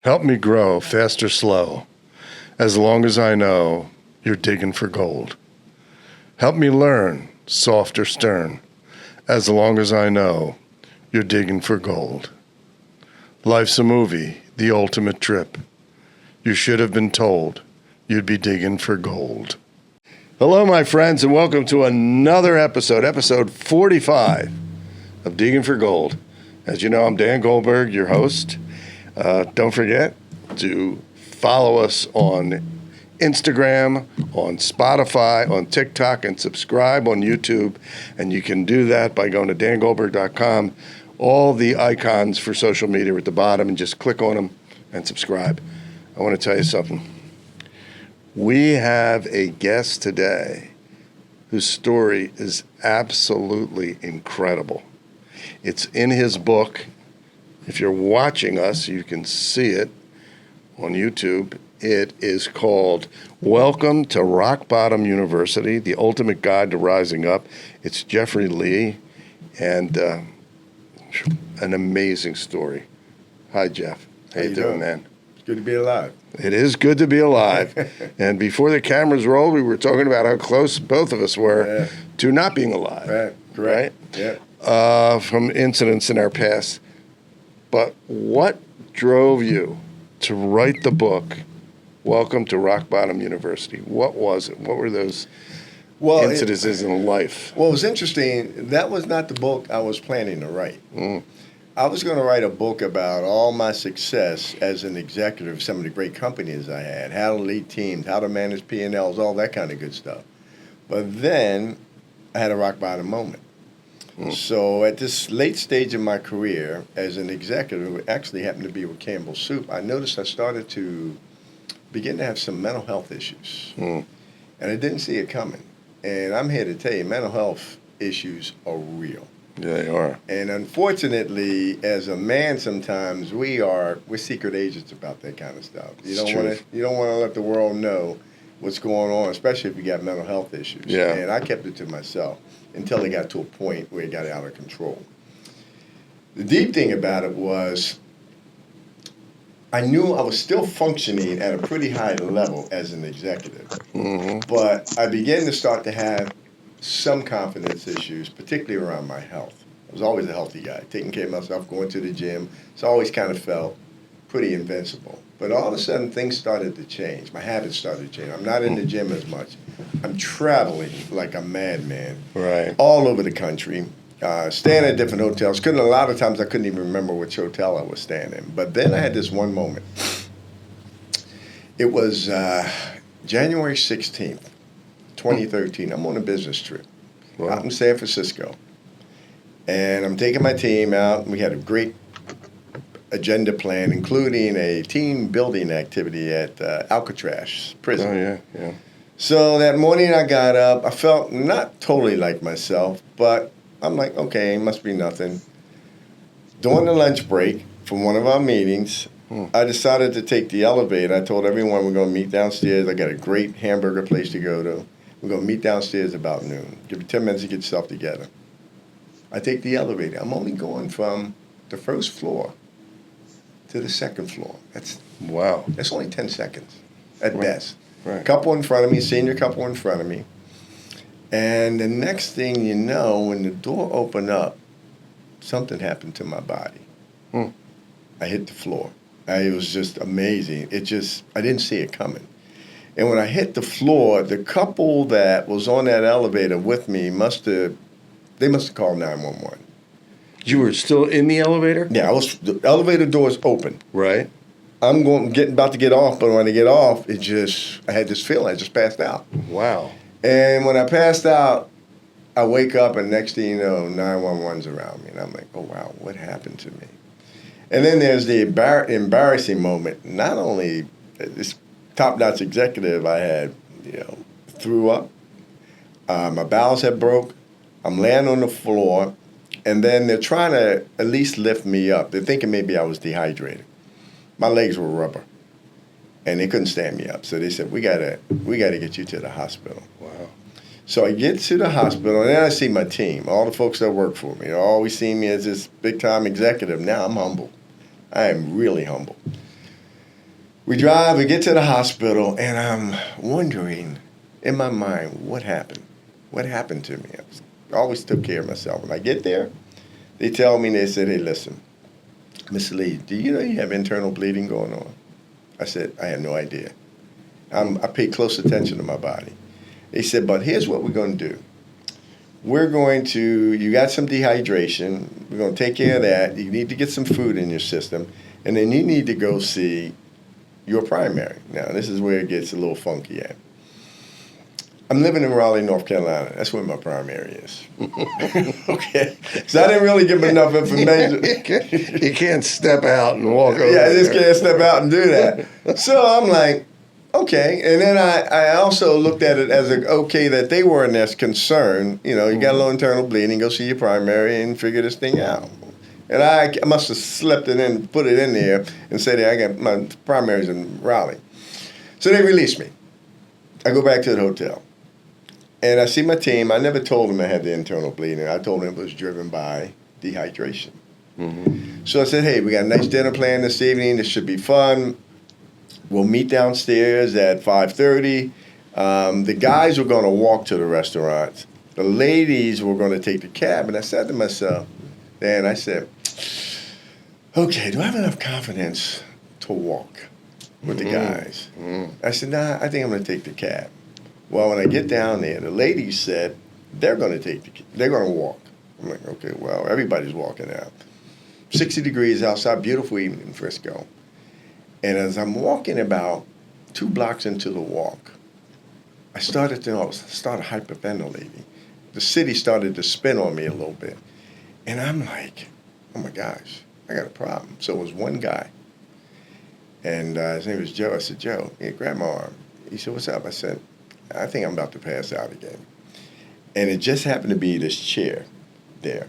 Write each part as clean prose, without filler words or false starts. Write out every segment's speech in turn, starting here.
Help me grow, fast or slow, as long as I know you're digging for gold. Help me learn, soft or stern, as long as I know you're digging for gold. Life's a movie, the ultimate trip. You should have been told you'd be digging for gold. Hello, my friends, and welcome to another episode 45 of Digging for Gold. As you know, I'm Dan Goldberg, your host. Don't forget to follow us on Instagram, on Spotify, on TikTok, and subscribe on YouTube. And you can do that by going to dangoldberg.com. All the icons for social media are at the bottom, and just click on them and subscribe. I want to tell you something. We have a guest today whose story is absolutely incredible. It's in his book. If you're watching us, you can see it on YouTube. It is called Welcome to Rock Bottom University, The Ultimate Guide to Rising Up. It's Jeffrey Lee, and an amazing story. Hi, Jeff. How you doing, man? It's good to be alive. It is good to be alive. And before the cameras rolled, we were talking about how close both of us were to not being alive. Right, correct. Right? Yeah. From incidents in our past. But what drove you to write the book, Welcome to Rock Bottom University? What was it? What were those incidences in life? Well, it was interesting. That was not the book I was planning to write. I was going to write a book about all my success as an executive of some of the great companies I had, how to lead teams, how to manage P&Ls, all that kind of good stuff. But then I had a rock bottom moment. So at this late stage in my career as an executive, it actually happened to be with Campbell Soup, I noticed I started to begin to have some mental health issues. And I didn't see it coming. And I'm here to tell you, mental health issues are real. Yeah, they are. And unfortunately, as a man, sometimes we're secret agents about that kind of stuff. You don't want to let the world know what's going on, especially if you got mental health issues. Yeah. And I kept it to myself until it got to a point where it got out of control. The deep thing about it was I knew I was still functioning at a pretty high level as an executive, but I began to start to have some confidence issues, particularly around my health. I was always a healthy guy, taking care of myself, going to the gym. So I always kind of felt pretty invincible. But all of a sudden, things started to change. My habits started to change. I'm not in the gym as much. I'm traveling like a madman, all over the country, staying at different hotels. A lot of times I couldn't even remember which hotel I was staying in. But then I had this one moment. It was January 16th, 2013. I'm on a business trip out in San Francisco. And I'm taking my team out. We had a great agenda plan, including a team building activity at Alcatraz prison. Oh, yeah. So that morning I got up. I felt not totally like myself, but I'm like, okay, it must be nothing. During the lunch break from one of our meetings, I decided to take the elevator. I told everyone we're going to meet downstairs. I got a great hamburger place to go to. We're going to meet downstairs about noon. Give you 10 minutes to get yourself together. I take the elevator. I'm only going from the first floor to the second floor. That's only 10 seconds at best. Right. Couple in front of me, senior couple in front of me. And the next thing you know, when the door opened up, something happened to my body. I hit the floor. It was just amazing. I didn't see it coming. And when I hit the floor, the couple that was on that elevator with me must have called 911. You were still in the elevator? Yeah, the elevator doors open. Right. I'm about to get off, but when I get off, I had this feeling I just passed out. Wow. And when I passed out, I wake up, and next thing you know, 911's around me. And I'm like, oh, wow, what happened to me? And then there's the embarrassing moment. Not only this top-notch executive I had, threw up. My bowels had broke. I'm laying on the floor. And then they're trying to at least lift me up. They're thinking maybe I was dehydrated. My legs were rubber, and they couldn't stand me up. So they said, we gotta get you to the hospital. Wow. So I get to the hospital, and then I see my team, all the folks that work for me. Always see me as this big-time executive. Now I'm humble. I am really humble. We drive, we get to the hospital, and I'm wondering in my mind, what happened? What happened to me? I always took care of myself. When I get there, they tell me, they said, hey, listen, Miss Lee, do you know you have internal bleeding going on? I said, I had no idea. I pay close attention to my body. They said, but here's what we're going to do. You got some dehydration. We're going to take care of that. You need to get some food in your system. And then you need to go see your primary. Now, this is where it gets a little funky at. I'm living in Raleigh, North Carolina. That's where my primary is. Okay. So I didn't really give them enough information. You can't step out and walk over. Yeah, I just can't step out and do that. So I'm like, okay. And then I also looked at it as okay that they weren't as concerned. You know, you got a little internal bleeding, go see your primary and figure this thing out. And I must have slipped it in, put it in there and said, I got my primaries in Raleigh. So they released me. I go back to the hotel. And I see my team. I never told them I had the internal bleeding. I told them it was driven by dehydration. Mm-hmm. So I said, hey, we got a nice dinner planned this evening. This should be fun. We'll meet downstairs at 5:30. The guys were going to walk to the restaurant. The ladies were going to take the cab. And I said to myself, Dan, I said, okay, do I have enough confidence to walk with the guys? Mm-hmm. I said, nah, I think I'm going to take the cab. Well, when I get down there, the ladies said they're going to walk. I'm like, okay, well, everybody's walking out. 60 degrees outside, beautiful evening in Frisco. And as I'm walking about 2 blocks into the walk, I started hyperventilating. The city started to spin on me a little bit. And I'm like, oh my gosh, I got a problem. So it was one guy. And his name was Joe. I said, Joe, yeah, grab my arm. He said, what's up? I said, I think I'm about to pass out again. And it just happened to be this chair there.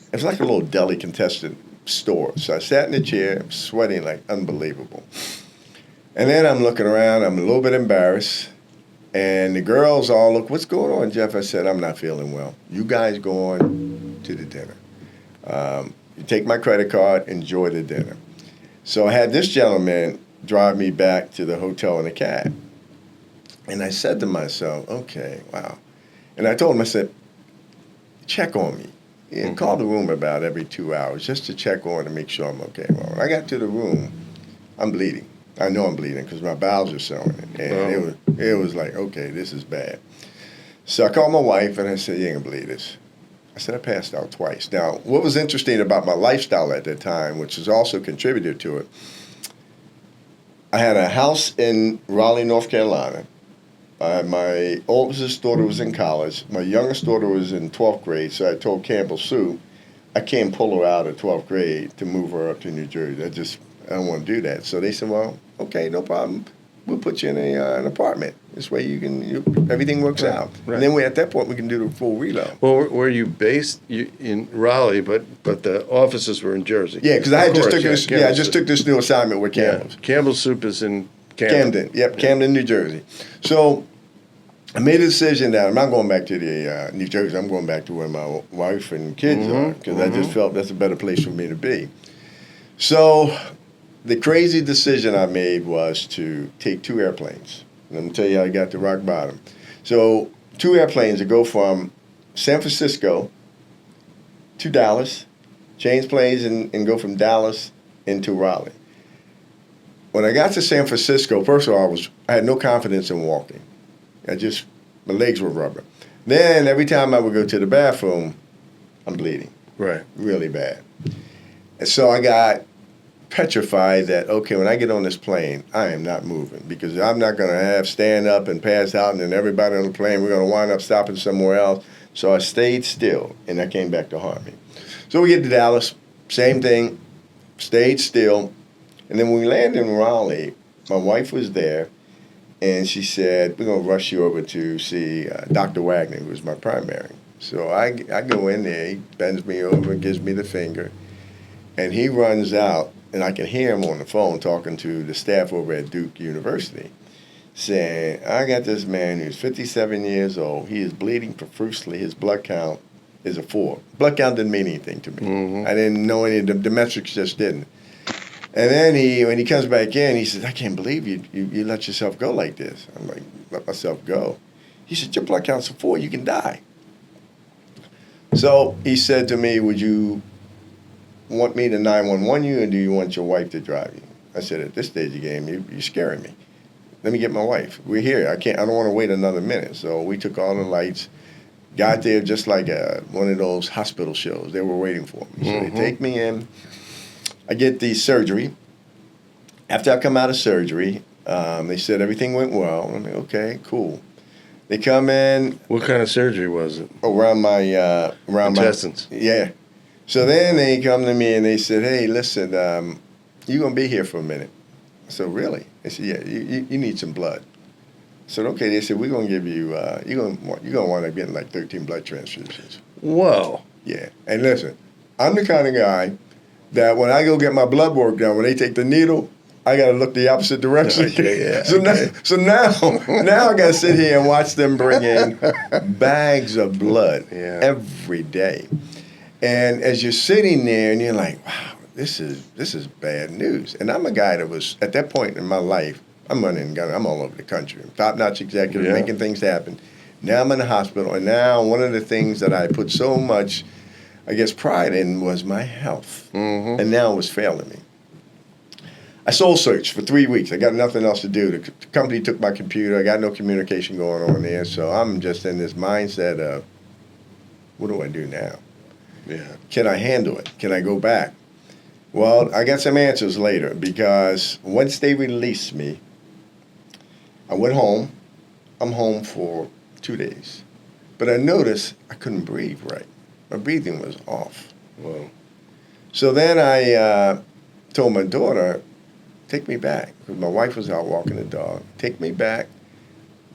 It was like a little delicatessen store. So I sat in the chair, sweating like unbelievable. And then I'm looking around. I'm a little bit embarrassed. And the girls all look, what's going on, Jeff? I said, I'm not feeling well. You guys go on to the dinner. You take my credit card, enjoy the dinner. So I had this gentleman drive me back to the hotel in a cab. And I said to myself, okay, wow. And I told him, I said, check on me. And call the room about every 2 hours just to check on and make sure I'm okay. Well, when I got to the room, I'm bleeding. I know I'm bleeding because my bowels are showing. And it was like, okay, this is bad. So I called my wife and I said, you ain't gonna believe this. I said, I passed out twice. Now, what was interesting about my lifestyle at that time, which has also contributed to it, I had a house in Raleigh, North Carolina. My oldest daughter was in college. My youngest daughter was in 12th grade, so I told Campbell Sue, I can't pull her out of 12th grade to move her up to New Jersey. I don't want to do that. So they said, well, okay, no problem. We'll put you in an apartment. This way everything works out. Right. And then at that point, we can do the full reload. Well, were you based in Raleigh, but the offices were in Jersey? Yeah, because I just took this new assignment with Campbell's. Yeah. Campbell's Soup is in Camden. Yep, Camden, New Jersey. So I made a decision that I'm not going back to the New Jersey. I'm going back to where my wife and kids are because I just felt that's a better place for me to be. So the crazy decision I made was to take 2 airplanes. Let me tell you how I got to rock bottom. So 2 airplanes that go from San Francisco to Dallas, change planes and go from Dallas into Raleigh. When I got to San Francisco, first of all, I had no confidence in walking. My legs were rubber. Then every time I would go to the bathroom, I'm bleeding. Right. Really bad. And so I got petrified that, okay, when I get on this plane, I am not moving because I'm not going to stand up and pass out and then everybody on the plane, we're going to wind up stopping somewhere else. So I stayed still and I came back to haunt me. So we get to Dallas, same thing, stayed still. And then when we landed in Raleigh, my wife was there. And she said, we're going to rush you over to see Dr. Wagner, who was my primary. So I go in there, he bends me over, gives me the finger, and he runs out, and I can hear him on the phone talking to the staff over at Duke University, saying, I got this man who's 57 years old. He is bleeding profusely. His blood count is a 4. Blood count didn't mean anything to me. Mm-hmm. I didn't know any of the metrics just didn't. And then when he comes back in, he says, I can't believe you let yourself go like this. I'm like, let myself go. He said, your blood counts are 4, you can die. So he said to me, would you want me to 911 you, or do you want your wife to drive you? I said, at this stage of the game, you're scaring me. Let me get my wife. We're here. I don't want to wait another minute. So we took all the lights, got there just like one of those hospital shows. They were waiting for me. So they take me in. I get the surgery. After I come out of surgery, they said everything went well. I'm like, okay, cool. They come in. What kind of surgery was it? Around my intestines. Yeah. So then they come to me and they said, hey, listen, you're going to be here for a minute. I said, really? They said, yeah, you need some blood. I said, okay. They said, we're going to give you, you're going to wind up getting like 13 blood transfusions. Whoa. Yeah. And listen, I'm the kind of guy that when I go get my blood work done, when they take the needle, I got to look the opposite direction. Okay, yeah, So now I got to sit here and watch them bring in bags of blood every day. And as you're sitting there and you're like, wow, this is bad news. And I'm a guy that was, at that point in my life, I'm running and gunning. I'm all over the country. I'm top-notch executive, making things happen. Now I'm in the hospital. And now one of the things that I put so much, I guess, pride in was my health. And now it was failing me. I soul searched for 3 weeks. I got nothing else to do. The company took my computer. I got no communication going on there. So I'm just in this mindset of, what do I do now? Yeah. Can I handle it? Can I go back? Well, I got some answers later, because once they released me, I went home. I'm home for 2 days. But I noticed I couldn't breathe right. My breathing was off. Whoa. So then I told my daughter, take me back, because my wife was out walking the dog. Take me back.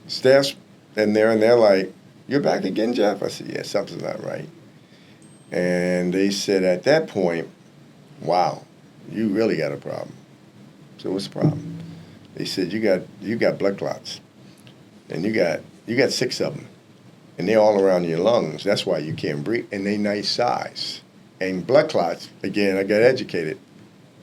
Staff's in there, and they're like, you're back again, Jeff? I said, yeah, something's not right. And they said at that point, wow, you really got a problem. So what's the problem? They said, you got blood clots, and you got 6 of them, and they're all around your lungs. That's why you can't breathe, and they nice size. And blood clots, again, I got educated.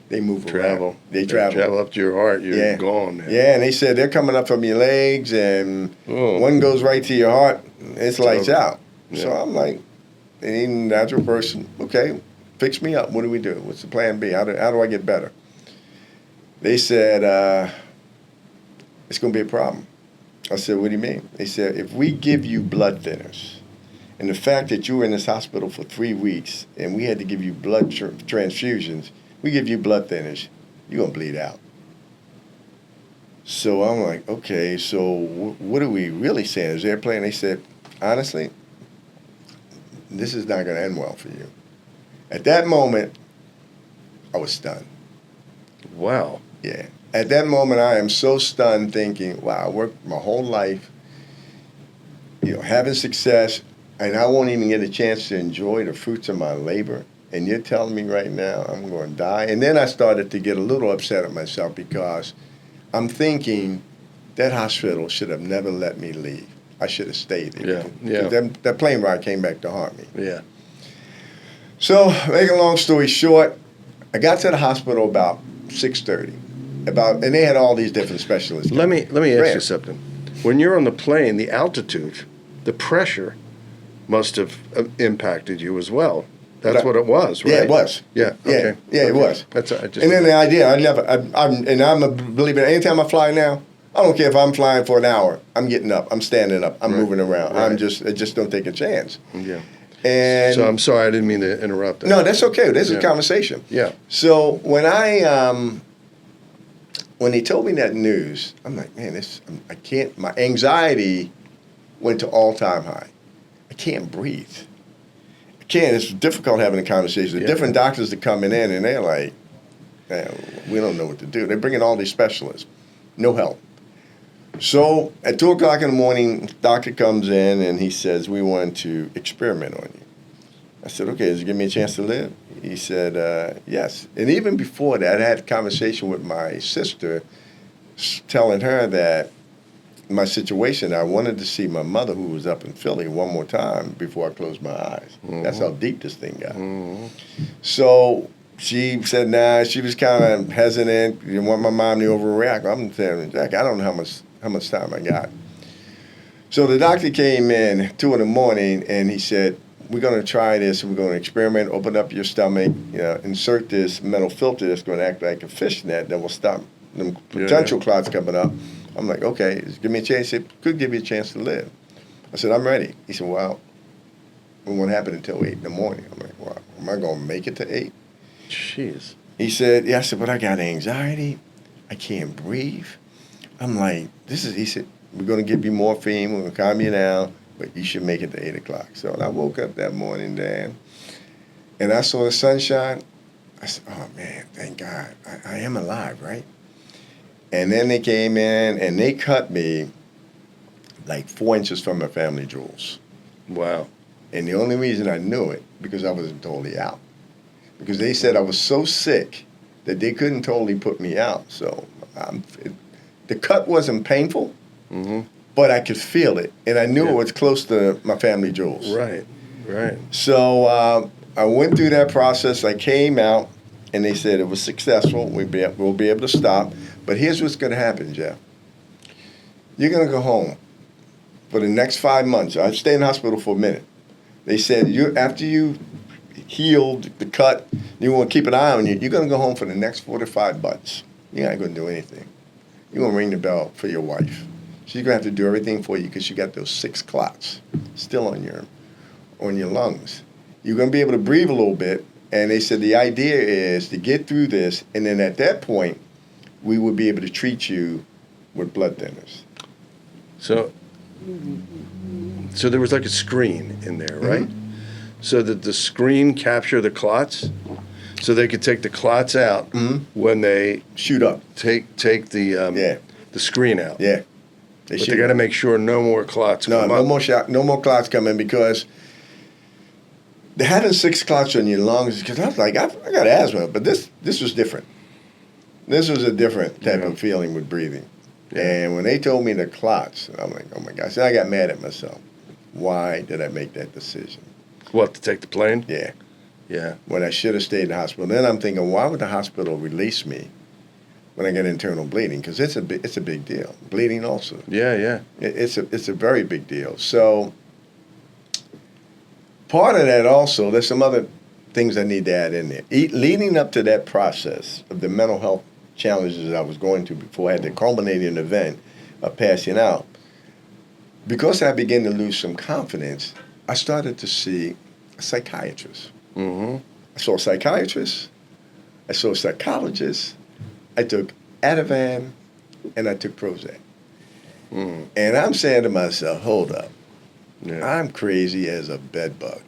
They move around. They travel up to your heart. You're gone. Man. Yeah, and they said they're coming up from your legs, and one goes right to your heart. It's lights out. Yeah. So I'm like, any natural person, okay, fix me up. What do we do? What's the plan B? How do I get better? They said, it's going to be a problem. I said, what do you mean? They said, if we give you blood thinners, and the fact that you were in this hospital for 3 weeks, and we had to give you blood transfusions, we give you blood thinners, you're going to bleed out. So I'm like, okay, so what are we really saying? Is there a plan? They said, honestly, this is not going to end well for you. At that moment, I was stunned. Wow. Yeah. At that moment, I am so stunned thinking, wow, I worked my whole life, having success, and I won't even get a chance to enjoy the fruits of my labor. And you're telling me right now I'm going to die? And then I started to get a little upset at myself, because I'm thinking that hospital should have never let me leave. I should have stayed there. Yeah. That plane ride came back to haunt me. Yeah. So, make a long story short, I got to the hospital about 6:30. And they had all these different specialists. Let me ask you something. When you're on the plane, the altitude, the pressure must have impacted you as well. That's what it was, right? Yeah, it was. Yeah. Okay. Yeah, it was. And then the idea, I'm a believer. Anytime I fly now, I don't care if I'm flying for an hour. I'm getting up. I'm standing up. I'm moving around. Right. I just don't take a chance. Yeah. And so I'm sorry, I didn't mean to interrupt that. No, that's okay. This is a conversation. Yeah. So when when they told me that news, I'm like, man, I can't. My anxiety went to all-time high. I can't breathe. I can't. It's difficult having a conversation. The different doctors that coming in, and they're like, man, we don't know what to do. They're bringing all these specialists. No help. So at 2 o'clock in the morning, doctor comes in and he says, we want to experiment on you. I said, okay, does it give me a chance to live? He said, yes. And even before that, I had a conversation with my sister telling her that my situation, I wanted to see my mother, who was up in Philly, one more time before I closed my eyes. Mm-hmm. That's how deep this thing got. Mm-hmm. So she said, nah, she was kind of hesitant. You want my mom to overreact. I'm saying, Jack, I don't know how much time I got. So the doctor came in 2 in the morning, and he said, we're going to try this. We're going to experiment, open up your stomach, insert this metal filter that's going to act like a fishnet that will stop them potential clots coming up. I'm like, okay, give me a chance. It could give you a chance to live. I said, I'm ready. He said, well, it won't happen until 8 in the morning. I'm like, well, am I going to make it to 8? Jeez. He said, yeah. I said, but I got anxiety. I can't breathe. I'm like, he said, we're going to give you morphine. We're going to calm you down, but you should make it to 8 o'clock. So I woke up that morning, Dan, and I saw the sunshine. I said, oh, man, thank God. I am alive, right? And then they came in, and they cut me like 4 inches from my family jewels. Wow. And the only reason I knew it, because I wasn't totally out. Because they said I was so sick that they couldn't totally put me out. So the cut wasn't painful, but I could feel it. And I knew it was close to my family jewels. Right. So I went through that process. I came out, and they said it was successful. We'll be able to stop. But here's what's going to happen, Jeff. You're going to go home for the next 5 months. I stayed in the hospital for a minute. They said, after you healed the cut, you want to keep an eye on you, you're going to go home for the next 4 to 5 months. You're not going to do anything. You're going to ring the bell for your wife. She's going to have to do everything for you because you got those 6 clots still on your lungs. You're going to be able to breathe a little bit, and they said the idea is to get through this, and then at that point, we would be able to treat you with blood thinners. So there was like a screen in there, right? So that the screen capture the clots, so they could take the clots out when they shoot up. Take the screen out. Yeah. But they got to make sure no more clots come up. No more clots come in, because having 6 clots on your lungs, because I was like, I got asthma, but this was different. This was a different type of feeling with breathing. Yeah. And when they told me the clots, I'm like, oh my gosh. I got mad at myself. Why did I make that decision? What, to take the plane? Yeah. Yeah. When I should have stayed in the hospital. Then I'm thinking, why would the hospital release me when I get internal bleeding? Because it's a big deal. Bleeding also. Yeah. It's a very big deal. So part of that also, there's some other things I need to add in there. Leading up to that process of the mental health challenges I was going through before I had the culminating event of passing out, because I began to lose some confidence, I started to see a psychiatrist. I saw a psychiatrist. I saw a psychologist. I took Ativan, and I took Prozac. And I'm saying to myself, hold up. Yeah. I'm crazy as a bedbug.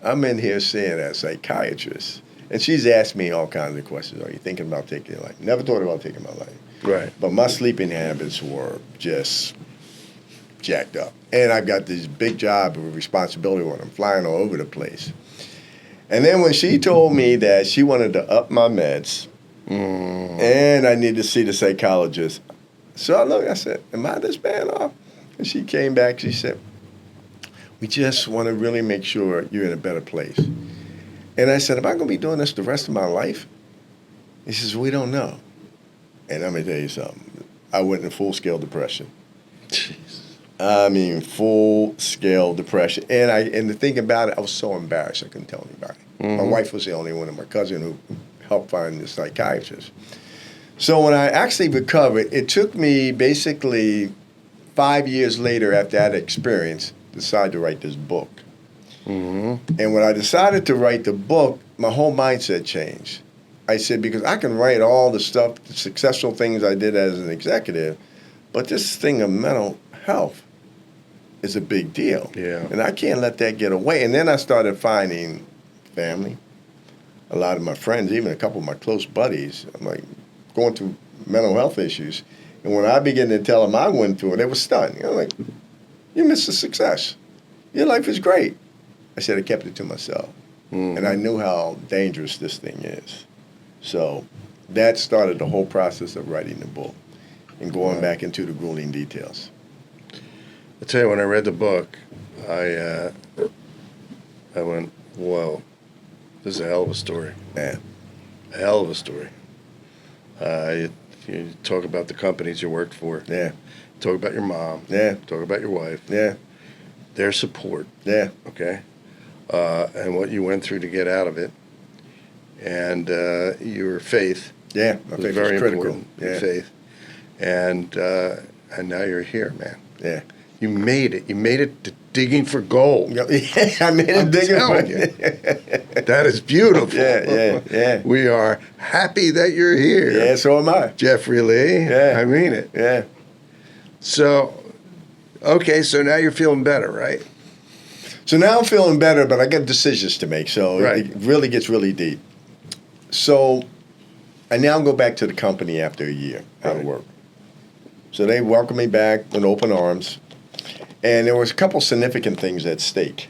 I'm in here seeing a psychiatrist, and she's asked me all kinds of questions. Are you thinking about taking your life? Never thought about taking my life. Right. But my sleeping habits were just jacked up. And I've got this big job of responsibility when I'm flying all over the place. And then when she told me that she wanted to up my meds, and I needed to see the psychologist, so I said, am I this bad off? And she came back, she said, we just want to really make sure you're in a better place. And I said, am I going to be doing this the rest of my life? He says, we don't know. And I'm going to tell you something. I went into full-scale depression. Jeez. I mean, full-scale depression. And the thing about it, I was so embarrassed I couldn't tell anybody. My wife was the only one, and my cousin who helped find the psychiatrist. So when I actually recovered, it took me basically 5 years later after that experience to decide to write this book. And when I decided to write the book, my whole mindset changed. I said, because I can write all the stuff, the successful things I did as an executive, but this thing of mental health is a big deal. Yeah. And I can't let that get away. And then I started finding family, a lot of my friends, even a couple of my close buddies. I'm like going through mental health issues. And when I began to tell them I went through it, they were stunned. You know, like, you missed the success. Your life is great. I said I kept it to myself. And I knew how dangerous this thing is. So that started the whole process of writing the book and going back into the grueling details. I tell you, when I read the book, I went, whoa, this is a hell of a story. Yeah. A hell of a story. You talk about the companies you worked for. Yeah. Talk about your mom. Yeah. Talk about your wife. Yeah. Their support. Yeah. Okay. And what you went through to get out of it. And your faith. Yeah. My was faith very was critical. important. Yeah. Your faith. And now you're here, man. Yeah. You made it. You made it to digging for gold. Yeah, I made it digging for it. That is beautiful. Yeah. We are happy that you're here. Yeah, so am I. Jeffrey Lee. Yeah. I mean it. Yeah. So, okay, so now you're feeling better, right? So now I'm feeling better, but I got decisions to make. So Right. it really gets really deep. So I now go back to the company after a year out of Right. work. So they welcomed me back with open arms. And there was a couple significant things at stake.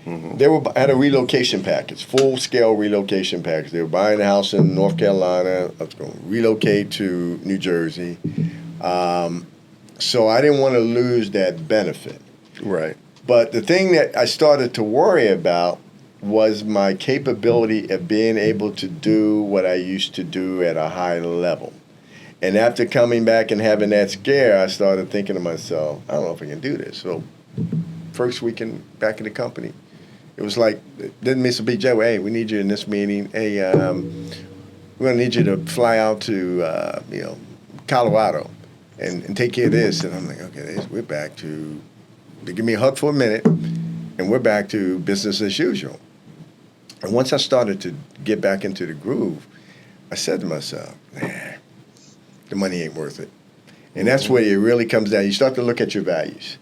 Mm-hmm. They had a relocation package, full-scale relocation package. They were buying a house in North Carolina. I was going to relocate to New Jersey. So I didn't want to lose that benefit. Right. But the thing that I started to worry about was my capability of being able to do what I used to do at a high level. And after coming back and having that scare, I started thinking to myself, I don't know if I can do this. So first weekend back in the company, it was like, didn't miss a beat, Joe, hey, we need you in this meeting. Hey, we're going to need you to fly out to, Colorado and take care of this. And I'm like, okay, we're back to, they give me a hug for a minute, and we're back to business as usual. And once I started to get back into the groove, I said to myself, the money ain't worth it. And that's where it really comes down. You start to look at your values.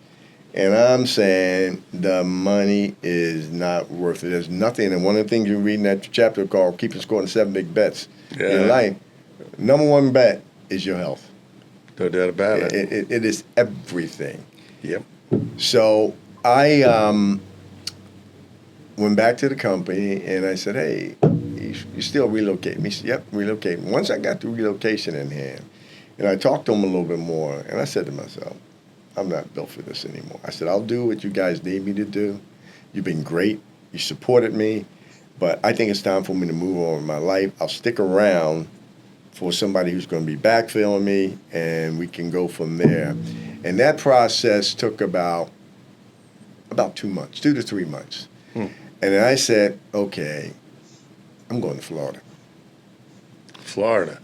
And I'm saying the money is not worth it. There's nothing. And one of the things you read in that chapter called Keeping Score on 7 Big Bets in life, number one bet is your health. No doubt about it. It is everything. Yep. So I went back to the company and I said, hey, you still relocating? He said, yep, relocating. Once I got the relocation in hand, and I talked to him a little bit more, and I said to myself, I'm not built for this anymore. I said, I'll do what you guys need me to do. You've been great. You supported me. But I think it's time for me to move on with my life. I'll stick around for somebody who's going to be backfilling me, and we can go from there. And that process took about 2 months, 2 to 3 months. And then I said, okay, I'm going to Florida. Florida.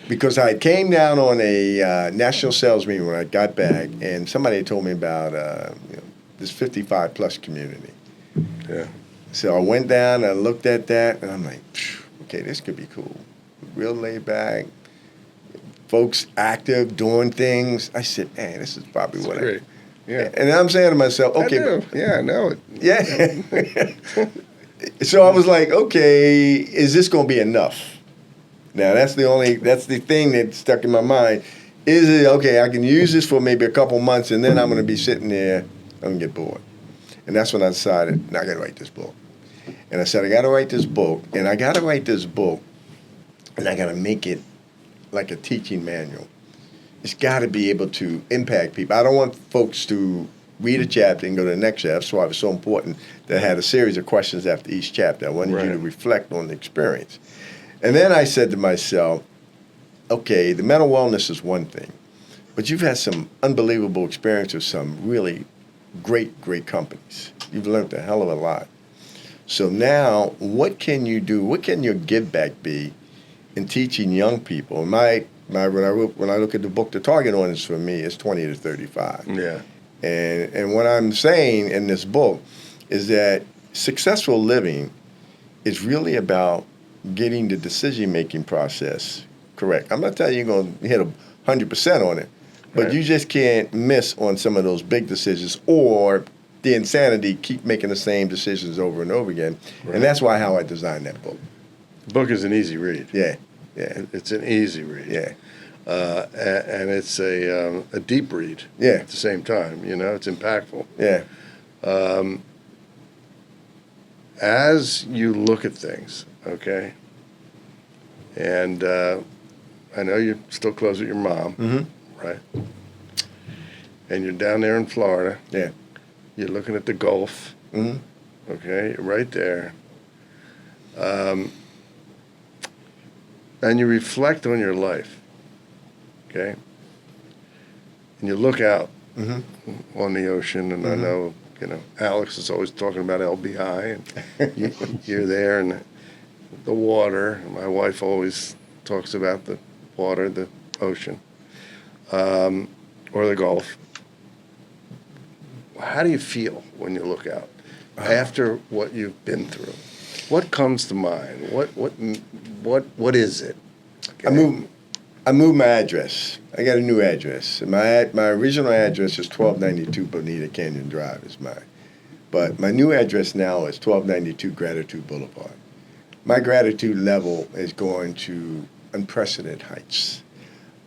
Because I came down on a national sales meeting when I got back, and somebody told me about this 55-plus community. Yeah. So I went down, I looked at that, and I'm like, okay, this could be cool. Real laid back, folks active, doing things. I said, man, this is probably That's what great. Yeah. And I'm saying to myself, okay. I know it. Yeah. So I was like, okay, is this going to be enough? Now, that's the thing that stuck in my mind. Is it, okay, I can use this for maybe a couple months, and then I'm going to be sitting there, I'm going to get bored. And that's when I decided, now I got to write this book. And I said, I got to write this book, and I got to write this book, and I got to make it like a teaching manual. It's got to be able to impact people. I don't want folks to read a chapter and go to the next chapter. That's why it was so important that I had a series of questions after each chapter. I wanted you to reflect on the experience. And then I said to myself, okay, the mental wellness is one thing, but you've had some unbelievable experience with some really great companies. You've learned a hell of a lot. So now, what can you do? What can your give back be in teaching young people? When I look at the book, the target audience for me is 20 to 35. Yeah. And what I'm saying in this book is that successful living is really about getting the decision-making process correct. I'm not telling you you're going to hit 100% on it, but you just can't miss on some of those big decisions, or the insanity keep making the same decisions over and over again. And that's how I designed that book. The book is an easy read. Yeah. It's an easy read. Yeah. And it's a deep read. Yeah. At the same time, it's impactful. Yeah. As you look at things, okay, and I know you're still close with your mom, right? And you're down there in Florida. Yeah. You're looking at the Gulf. Okay, you're right there. and you reflect on your life, okay, and you look out on the ocean, and I know, Alex is always talking about LBI, and you're there, and the water. My wife always talks about the water, the ocean, or the Gulf. How do you feel when you look out after what you've been through? What comes to mind? What is it? Okay. I moved my address. I got a new address. My original address is 1292 Bonita Canyon Drive is mine. But my new address now is 1292 Gratitude Boulevard. My gratitude level is going to unprecedented heights.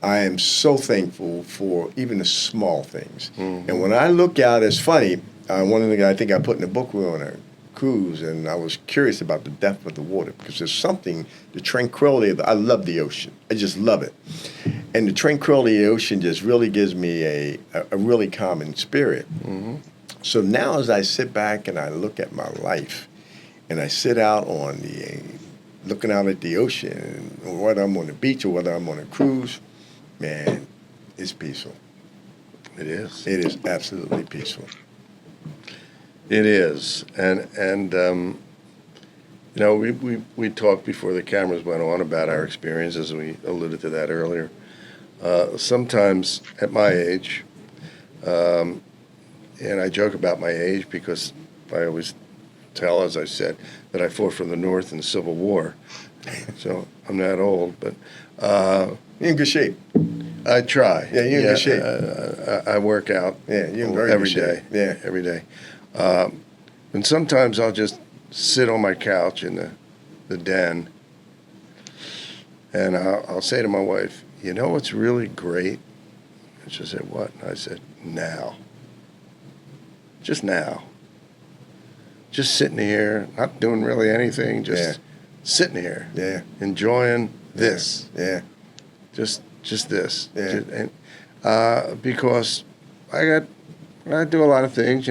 I am so thankful for even the small things. Mm-hmm. And when I look out, it's funny. One of the things I think I put in the book, we were on a cruise, and I was curious about the depth of the water because there's something, the tranquility I love the ocean. I just love it. And the tranquility of the ocean just really gives me a really calming spirit. Mm-hmm. So now as I sit back and I look at my life, and I sit out on looking out at the ocean, or whether I'm on the beach or whether I'm on a cruise, man, it's peaceful. It is. It is absolutely peaceful. It is, and we talked before the cameras went on about our experiences. We alluded to that earlier. Sometimes at my age, and I joke about my age because I always tell, as I said, that I fought from the North in the Civil War, so I'm not old, but you're in good shape. I try. Yeah, you're in good shape. I work out. Yeah, you're in very every good day. shape. Yeah, every day. And sometimes I'll just sit on my couch in the den, and I'll say to my wife, "You know what's really great?" And she'll say, "What?" And I said, "Now. Just now. Just sitting here, not doing really anything, just sitting here, enjoying this. Yeah. Just this. Yeah. Because I do a lot of things,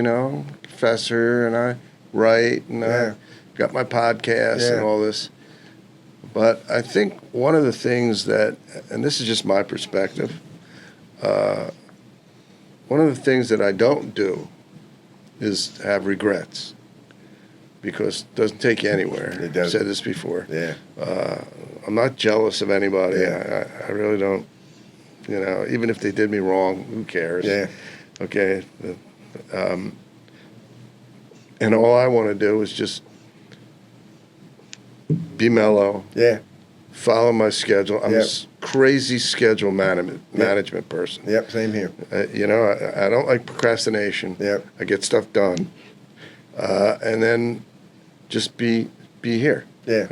professor, and I write, and I got my podcast and all this. But I think one of the things that, and this is just my perspective, one of the things that I don't do is have regrets, because it doesn't take you anywhere. It doesn't. I've said this before. Yeah. I'm not jealous of anybody. Yeah. I really don't. Even if they did me wrong, who cares? Yeah. Okay. And all I want to do is just be mellow. Yeah. Follow my schedule. I'm a crazy schedule management person. Yep, same here. I don't like procrastination. Yep. I get stuff done. And then just be here. Yeah.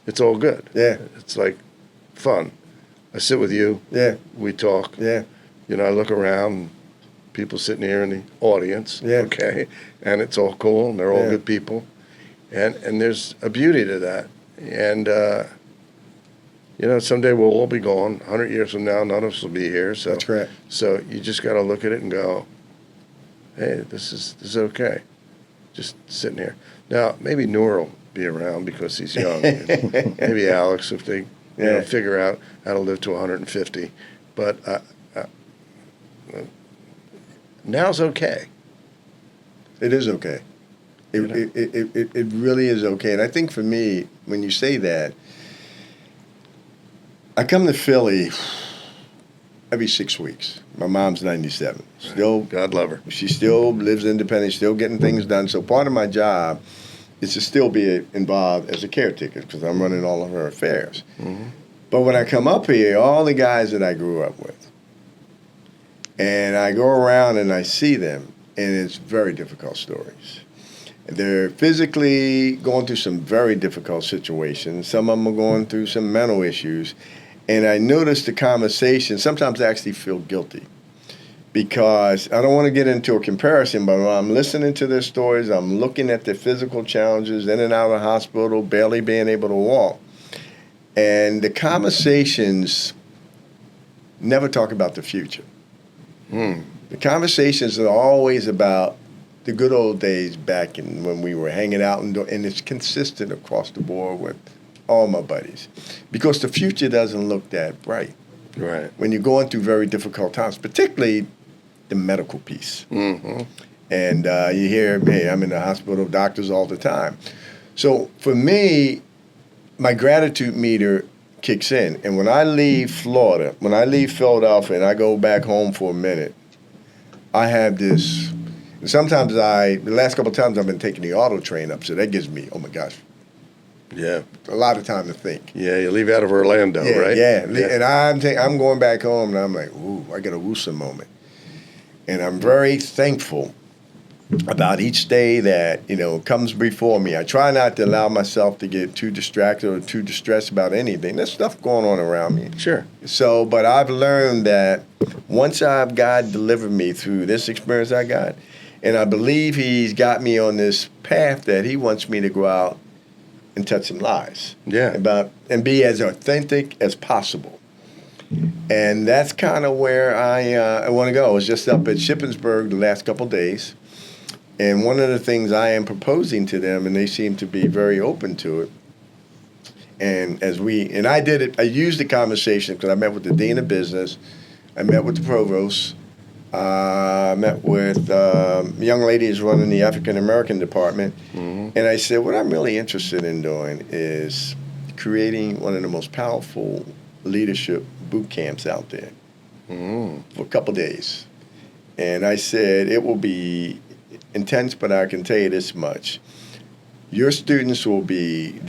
It's all good. Yeah. It's like fun. I sit with you. Yeah. We talk. Yeah. I look around, people sitting here in the audience. Yeah. Okay. And it's all cool, and they're all good people. And there's a beauty to that. And, someday we'll all be gone. 100 years from now, none of us will be here. So, that's correct. So you just got to look at it and go, hey, this is okay. Just sitting here. Now, maybe Noor will be around because he's young. Maybe Alex, if they figure out how to live to 150. But now's okay. It is okay. It really is okay. And I think for me, when you say that, I come to Philly every 6 weeks. My mom's 97. Still, God love her. She still lives independent, still getting things done. So part of my job is to still be involved as a caretaker because I'm running all of her affairs. Mm-hmm. But when I come up here, all the guys that I grew up with, and I go around and I see them, and it's very difficult stories. They're physically going through some very difficult situations. Some of them are going through some mental issues. And I notice the conversation, sometimes I actually feel guilty because I don't want to get into a comparison, but when I'm listening to their stories, I'm looking at their physical challenges, in and out of the hospital, barely being able to walk. And the conversations never talk about the future. The conversations are always about the good old days back when we were hanging out, and it's consistent across the board with all my buddies, because the future doesn't look that bright. Right. When you're going through very difficult times, particularly the medical piece. Mm-hmm. And you hear, hey, I'm in the hospital, doctors all the time. So for me, my gratitude meter kicks in. And when I leave Florida, when I leave Philadelphia and I go back home for a minute, I have this. Sometimes the last couple of times I've been taking the auto train up, so that gives me, oh my gosh, Yeah. a lot of time to think. Yeah, you leave out of Orlando, Yeah, right? yeah. And I'm going back home and I'm like, ooh, I got a woosa moment. And I'm very thankful about each day that, comes before me. I try not to allow myself to get too distracted or too distressed about anything. There's stuff going on around me. Sure. So, but I've learned that once God delivered me through this experience I got, and I believe He's got me on this path that He wants me to go out and touch some lives. Yeah. And be as authentic as possible. And that's kind of where I want to go. I was just up at Shippensburg the last couple of days. And one of the things I am proposing to them, and they seem to be very open to it, and I did it, I used the conversation because I met with the dean of business, I met with the provost, I met with a young lady who's running the African American department, and I said, what I'm really interested in doing is creating one of the most powerful leadership boot camps out there for a couple days. And I said, it will be intense, but I can tell you this much. Your students will be,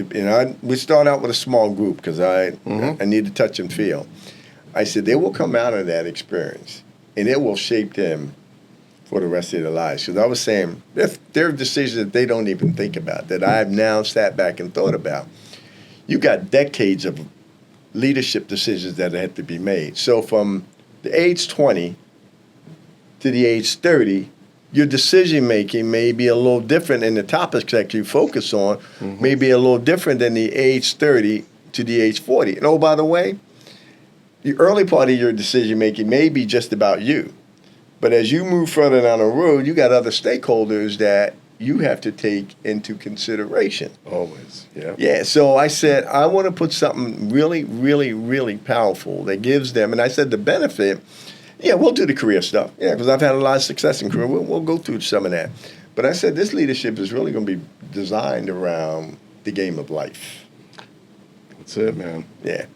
we start out with a small group because I need to touch and feel. I said, they will come out of that experience, and it will shape them for the rest of their lives. Because I was saying, there are decisions that they don't even think about, that I've now sat back and thought about. You got decades of leadership decisions that had to be made. So from the age 20 to the age 30, your decision making may be a little different, and the topics that you focus on may be a little different than the age 30 to the age 40. And oh, by the way, the early part of your decision making may be just about you. But as you move further down the road, you got other stakeholders that you have to take into consideration. Always, yeah. Yeah, so I said, I want to put something really, really, really powerful that gives them, and I said the benefit, yeah, we'll do the career stuff. Yeah, because I've had a lot of success in career. We'll go through some of that. But I said this leadership is really going to be designed around the game of life. That's it, man. Yeah.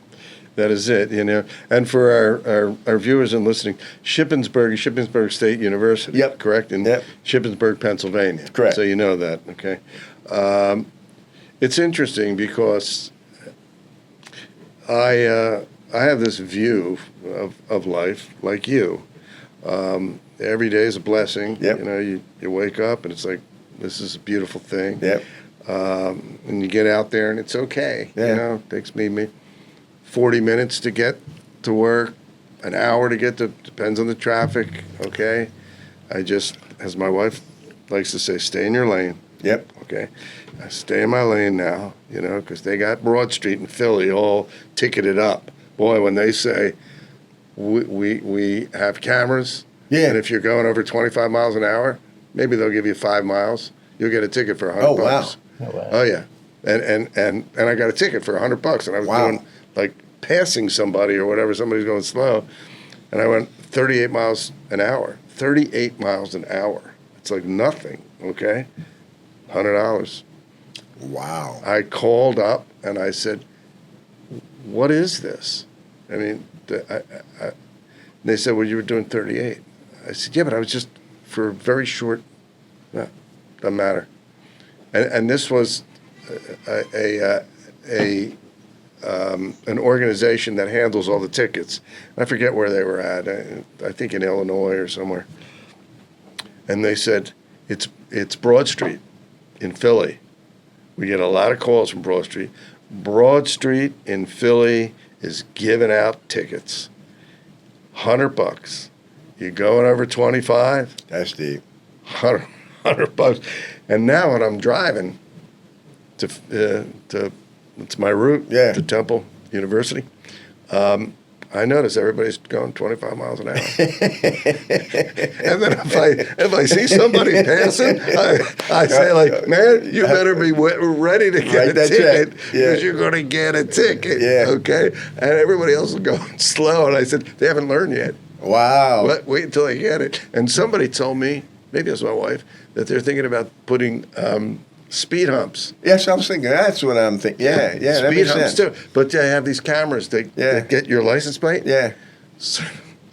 That is it, And for our viewers and listening, Shippensburg State University, Yep. correct? In Shippensburg, Pennsylvania. Correct. So you know that, okay. It's interesting because I have this view of life like you. Every day is a blessing. Yep. You wake up and it's like, this is a beautiful thing. Yep. And you get out there and it's okay. Yeah. It takes me 40 minutes to get to work, an hour to get to, depends on the traffic, okay? I just, as my wife likes to say, stay in your lane. Yep. Okay? I stay in my lane now, because they got Broad Street in Philly all ticketed up. Boy, when they say, we have cameras, Yeah. and if you're going over 25 miles an hour, maybe they'll give you 5 miles. You'll get a ticket for $100. Wow. Oh, wow. Oh, yeah. And I got a ticket for $100, and I was doing like passing somebody or whatever, somebody's going slow, and I went 38 miles an hour. 38 miles an hour. It's like nothing, okay? $100. Wow. I called up and I said, what is this? I mean, they said, well, you were doing 38. I said, yeah, but I was just for a very short, no, doesn't matter. And this was an organization that handles all the tickets. I forget where they were at. I think in Illinois or somewhere. And they said, it's Broad Street in Philly. We get a lot of calls from Broad Street. Broad Street in Philly is giving out tickets. $100. You going over 25? That's deep. $100. And now when I'm driving to it's my route Yeah. to Temple University, I notice everybody's going 25 miles an hour. And then if I see somebody passing, I say like, man, you better be ready to get a ticket because you're going to get a ticket. Yeah. Okay. And everybody else is going slow. And I said, they haven't learned yet. Wow. Wait until they get it. And somebody told me, maybe it was my wife, that they're thinking about putting speed humps. Yes, I was thinking. That's what I'm thinking. Yeah, that Speed makes humps sense. too. But they have these cameras that get your license plate. Yeah. So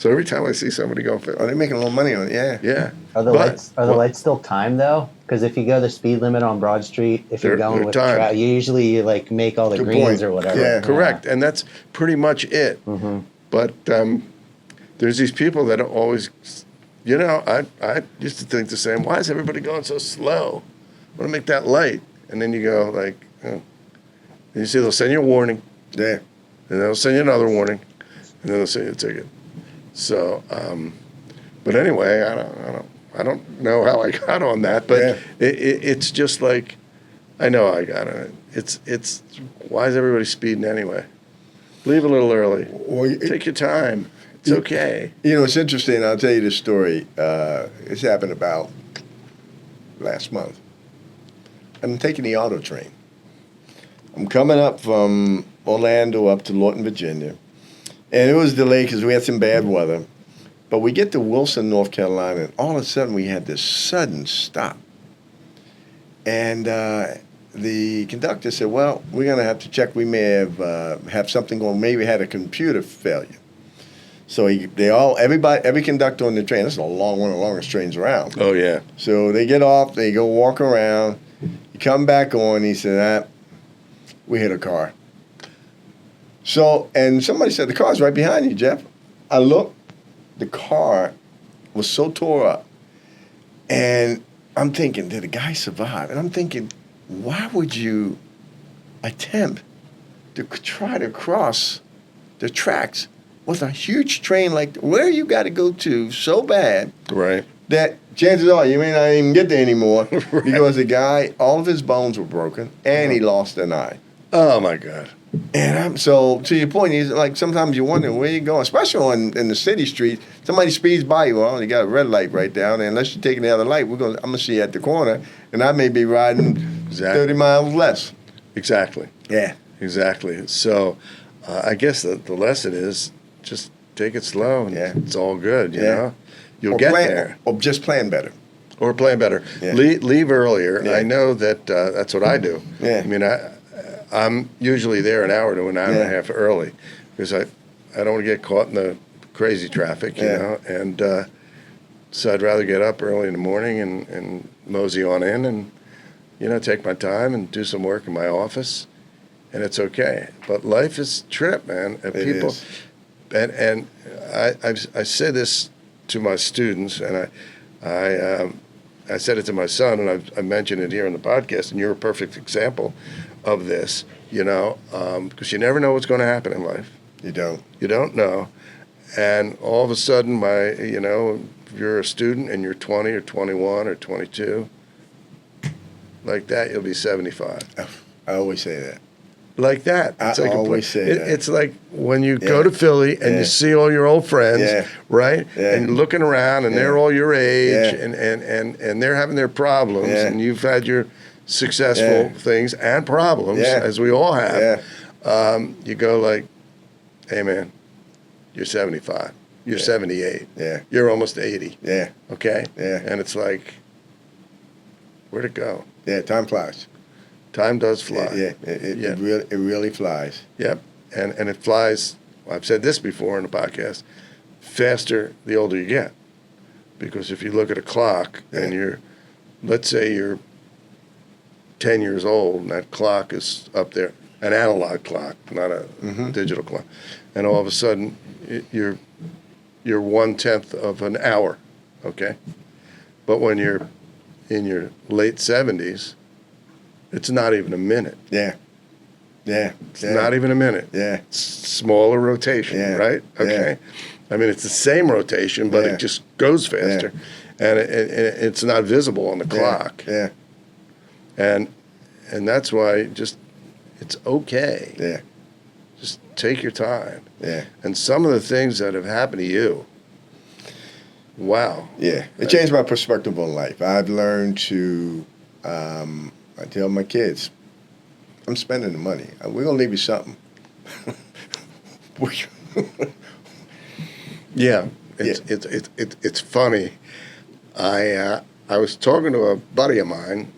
every time I see somebody going fast, Oh, they're making a little money on it. Yeah. yeah. Are the lights still timed though? Because if you go the speed limit on Broad Street, if you're going with traffic, you like make all the Good greens point. or whatever. Yeah. Correct, and that's pretty much it. Mm-hmm. But there's these people that are always, I used to think the same. Why is everybody going so slow? I want to make that light, and then you go like, and you see they'll send you a warning, Yeah. and they'll send you another warning, and then they'll send you a ticket. So, but anyway, I don't know how I got on that, but it's just like, I know I got on it. It's why is everybody speeding anyway? Leave a little early. Well, Take your time. It's okay. It's interesting. I'll tell you this story. It's happened about last month. I'm taking the auto train. I'm coming up from Orlando up to Lawton, Virginia. And it was delayed because we had some bad weather. But we get to Wilson, North Carolina, and all of a sudden we had this sudden stop. And the conductor said, well, we're going to have to check. We may have something going. Maybe had a computer failure. So every conductor on the train, this is one of the longest trains around. Oh, yeah. So they get off, they go walk around. You come back on, he said, we hit a car. So, and somebody said, the car's right behind you, Jeff. I looked, the car was so tore up. And I'm thinking, did the guy survive? And I'm thinking, why would you attempt to try to cross the tracks with a huge train like where you got to go to so bad Right. that chances are you may not even get there anymore Right. because the guy, all of his bones were broken and he lost an eye. Oh, my God. And so to your point, he's like sometimes you wonder where you going, especially in the city streets. Somebody speeds by you, well, you got a red light right down, and unless you're taking the other light, I'm gonna see you at the corner, and I may be riding 30 miles less. Exactly. Yeah. Exactly. So I guess the lesson is just take it slow, and it's all good, you know? You'll get there. Or just plan better. Or plan better. Yeah. Leave earlier. Yeah. I know that that's what I do. Yeah. I mean, I'm usually there an hour to an hour and a half early because I don't want to get caught in the crazy traffic, you know, and so I'd rather get up early in the morning and mosey on in and, take my time and do some work in my office, and it's okay. But life is a trip, man. And people, is. And I say this to my students, and I said it to my son, and I mentioned it here on the podcast, and you're a perfect example of this, because you never know what's going to happen in life. You don't. You don't know. And all of a sudden, if you're a student and you're 20 or 21 or 22, like that, you'll be 75. I always say that. Like that. It's I always say that. It's like when you go to Philly and you see all your old friends, right? Yeah. And you're looking around and they're all your age and they're having their problems and you've had your successful things and problems, as we all have. You go like, hey, man, you're 75. You're 78. Yeah. You're almost 80. Yeah. Okay? Yeah. And it's like, where'd it go? Yeah, time flies. Time does fly. It really flies. Yep. And it flies, I've said this before in the podcast, faster the older you get. Because if you look at a clock and let's say you're 10 years old and that clock is up there, an analog clock, not a digital clock, and all of a sudden you're 1/10 of an hour, okay? But when you're in your late 70s, it's not even a minute. Yeah. It's not even a minute. Yeah. It's smaller rotation, right? Okay. I mean, it's the same rotation, but it just goes faster. And it's not visible on the clock. Yeah. And that's why it's okay. Yeah. Just take your time. Yeah. And some of the things that have happened to you, wow. Yeah. It changed my perspective on life. I've learned to, I tell my kids, I'm spending the money. We're going to leave you something. Yeah. It's funny. I was talking to a buddy of mine,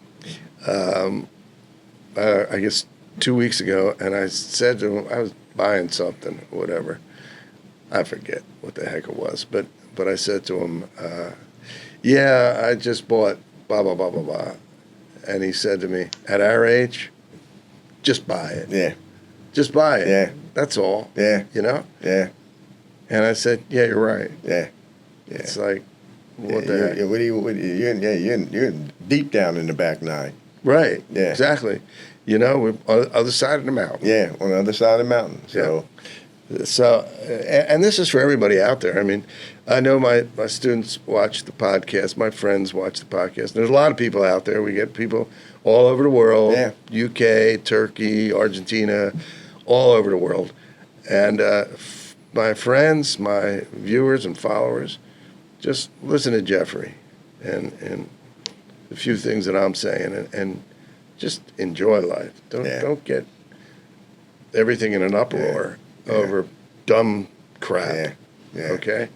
I guess 2 weeks ago, and I said to him, I was buying something, whatever. I forget what the heck it was, but I said to him, yeah, I just bought blah, blah, blah, blah, blah. And he said to me, at our age, just buy it. Yeah. Just buy it. Yeah. That's all. Yeah. You know? Yeah. And I said, yeah, you're right. Yeah. Yeah. It's like, what the heck? You're deep down in the back nine. Right. Yeah. Exactly. You know, we're on the other side of the mountain. Yeah, on the other side of the mountain. So, and this is for everybody out there. I mean, I know my students watch the podcast. My friends watch the podcast. There's a lot of people out there. We get people all over the world. Yeah. UK, Turkey, Argentina, all over the world. And my friends, my viewers and followers, just listen to Jeffrey and the few things that I'm saying and just enjoy life. Don't get everything in an uproar over dumb crap. Yeah. Yeah. Okay?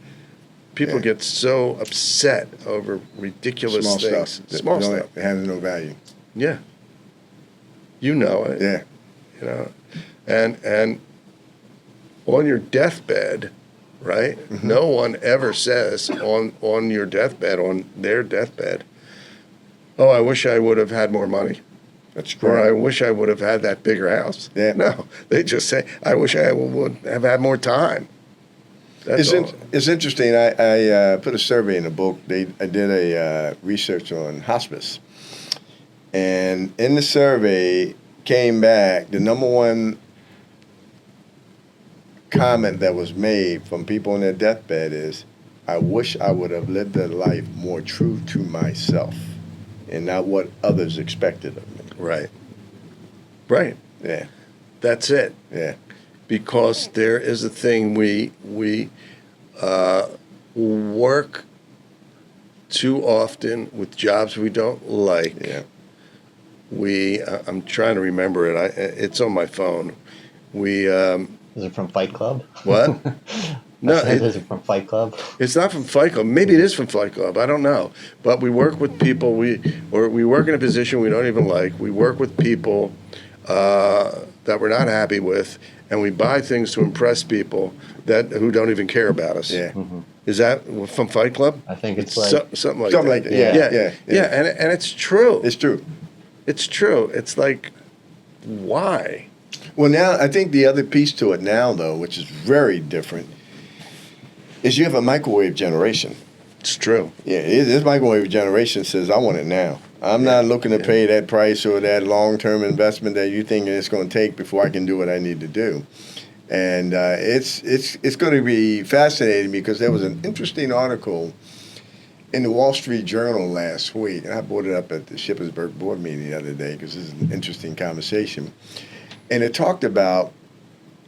People get so upset over ridiculous small things. stuff. Small stuff. It has no value. Yeah. You know it. Yeah. You know. And on your deathbed, right? Mm-hmm. No one ever says on your deathbed, on their deathbed, oh, I wish I would have had more money. That's Or I correct. wish I would have had that bigger house. Yeah. No, they just say, I wish I would have had more time. That's all. It's interesting. I put a survey in the book. I did a research on hospice. And in the survey came back, the number one comment that was made from people on their deathbed is, I wish I would have lived a life more true to myself and not what others expected of me. Right. Right. Yeah. That's it. Yeah. Because there is a thing we work too often with jobs we don't like. Yeah. I'm trying to remember it. It's on my phone. Is it from Fight Club? What? No, Is it from Fight Club? it's not from Fight Club. Maybe it is from Fight Club. I don't know. But we work with people. We work in a position we don't even like. We work with people that we're not happy with, and we buy things to impress people who don't even care about us. Yeah. Mm-hmm. Is that from Fight Club? I think it's like Something like Something that. like that. Yeah. And it's true. It's true. It's true. It's like, why? Well, now I think the other piece to it now, though, which is very different, is you have a microwave generation. It's true. Yeah, this microwave generation says, I want it now. I'm not looking to pay that price or that long-term investment that you think it's going to take before I can do what I need to do. And it's going to be fascinating because there was an interesting article in the Wall Street Journal last week, and I brought it up at the Shippensburg board meeting the other day because this is an interesting conversation. And it talked about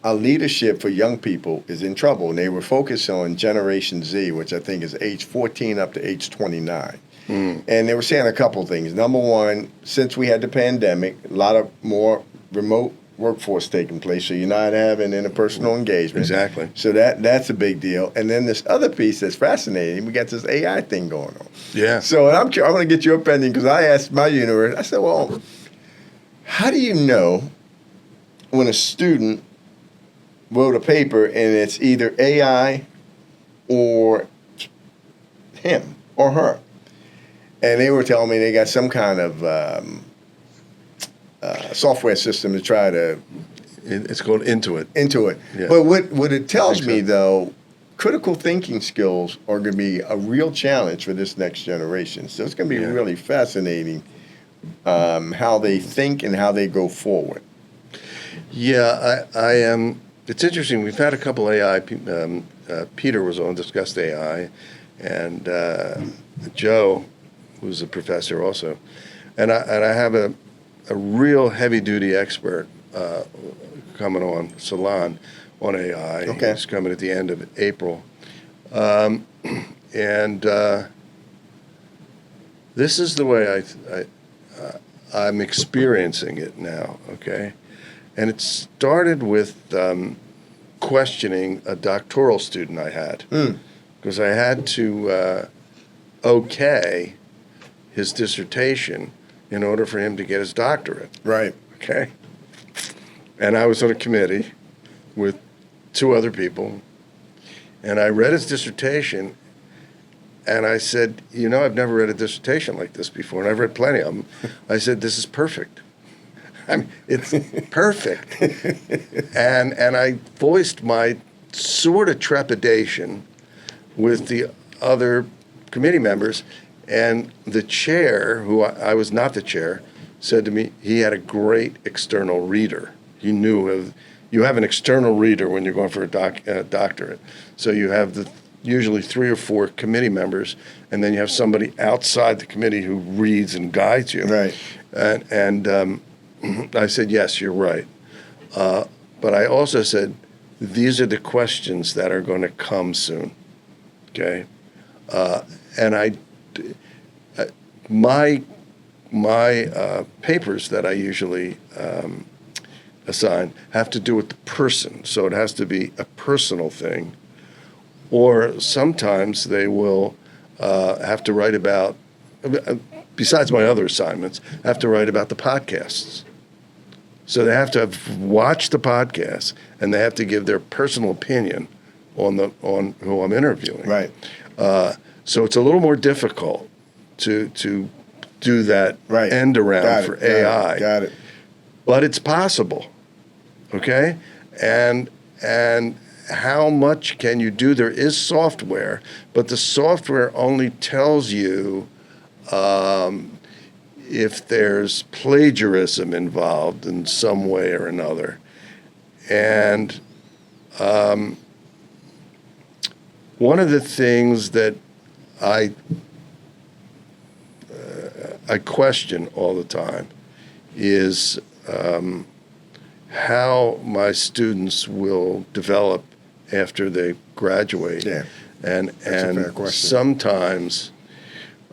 our leadership for young people is in trouble, and they were focused on Generation Z, which I think is age 14 up to age 29. And they were saying a couple things. Number one, since we had the pandemic, a lot of more remote workforce taking place, so you're not having interpersonal engagement. Exactly. So that's a big deal. And then this other piece that's fascinating, we got this AI thing going on. Yeah. So I'm going to get your opinion because I asked my university, I said, well, how do you know when a student wrote a paper and it's either AI or him or her? And they were telling me they got some kind of software system to try to... It's called Intuit. Yeah. But what it tells me, though, critical thinking skills are going to be a real challenge for this next generation. So it's going to be really fascinating how they think and how they go forward. Yeah, I am. It's interesting. We've had a couple AI. Peter was on, discussed AI, and Joe, who's a professor also, and I have a real heavy duty expert coming on Salon on AI. Okay. He's coming at the end of April. This is the way I'm experiencing it now, okay? And it started with questioning a doctoral student I had. Because I had to okay his dissertation in order for him to get his doctorate. Right. Okay? And I was on a committee with 2 other people, and I read his dissertation, and I said, I've never read a dissertation like this before, and I've read plenty of them. I said, this is perfect. I mean, it's perfect. And I voiced my sort of trepidation with the other committee members, and the chair, who I was not the chair, said to me he had a great external reader. He knew you have an external reader when you're going for a doctorate. So you have usually 3 or 4 committee members, and then you have somebody outside the committee who reads and guides you. Right. And I said, yes, you're right. But I also said, these are the questions that are going to come soon. Okay, and my papers that I usually assign have to do with the person, so it has to be a personal thing. Or sometimes they will have to write about, besides my other assignments, have to write about the podcasts. So they have to have watched the podcast, and they have to give their personal opinion on who I'm interviewing. Right. So it's a little more difficult to do that end around for AI. Got it. But it's possible. Okay? And how much can you do? There is software, but the software only tells you if there's plagiarism involved in some way or another. And one of the things that I question all the time is how my students will develop after they graduate. Yeah, and that's a fair question. Sometimes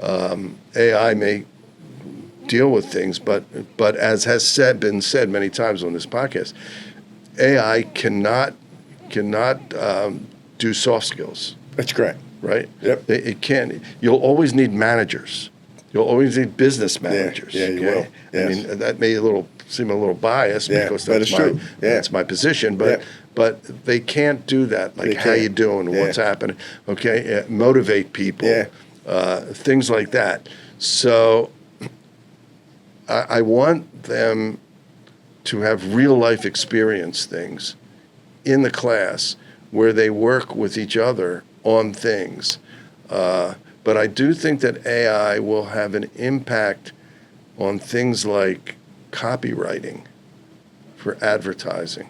AI may deal with things, but as has been said many times on this podcast, AI cannot do soft skills. That's correct. Right? Yep. It can't. You'll always need managers. You'll always need business managers. Yeah, you will. Yes. I mean, that may seem a little biased because true. That's my position, but they can't do that. Like, how you doing? What's happening? Okay, motivate people. Things like that. So I want them to have real life experience things in the class where they work with each other on things. But I do think that AI will have an impact on things like copywriting for advertising,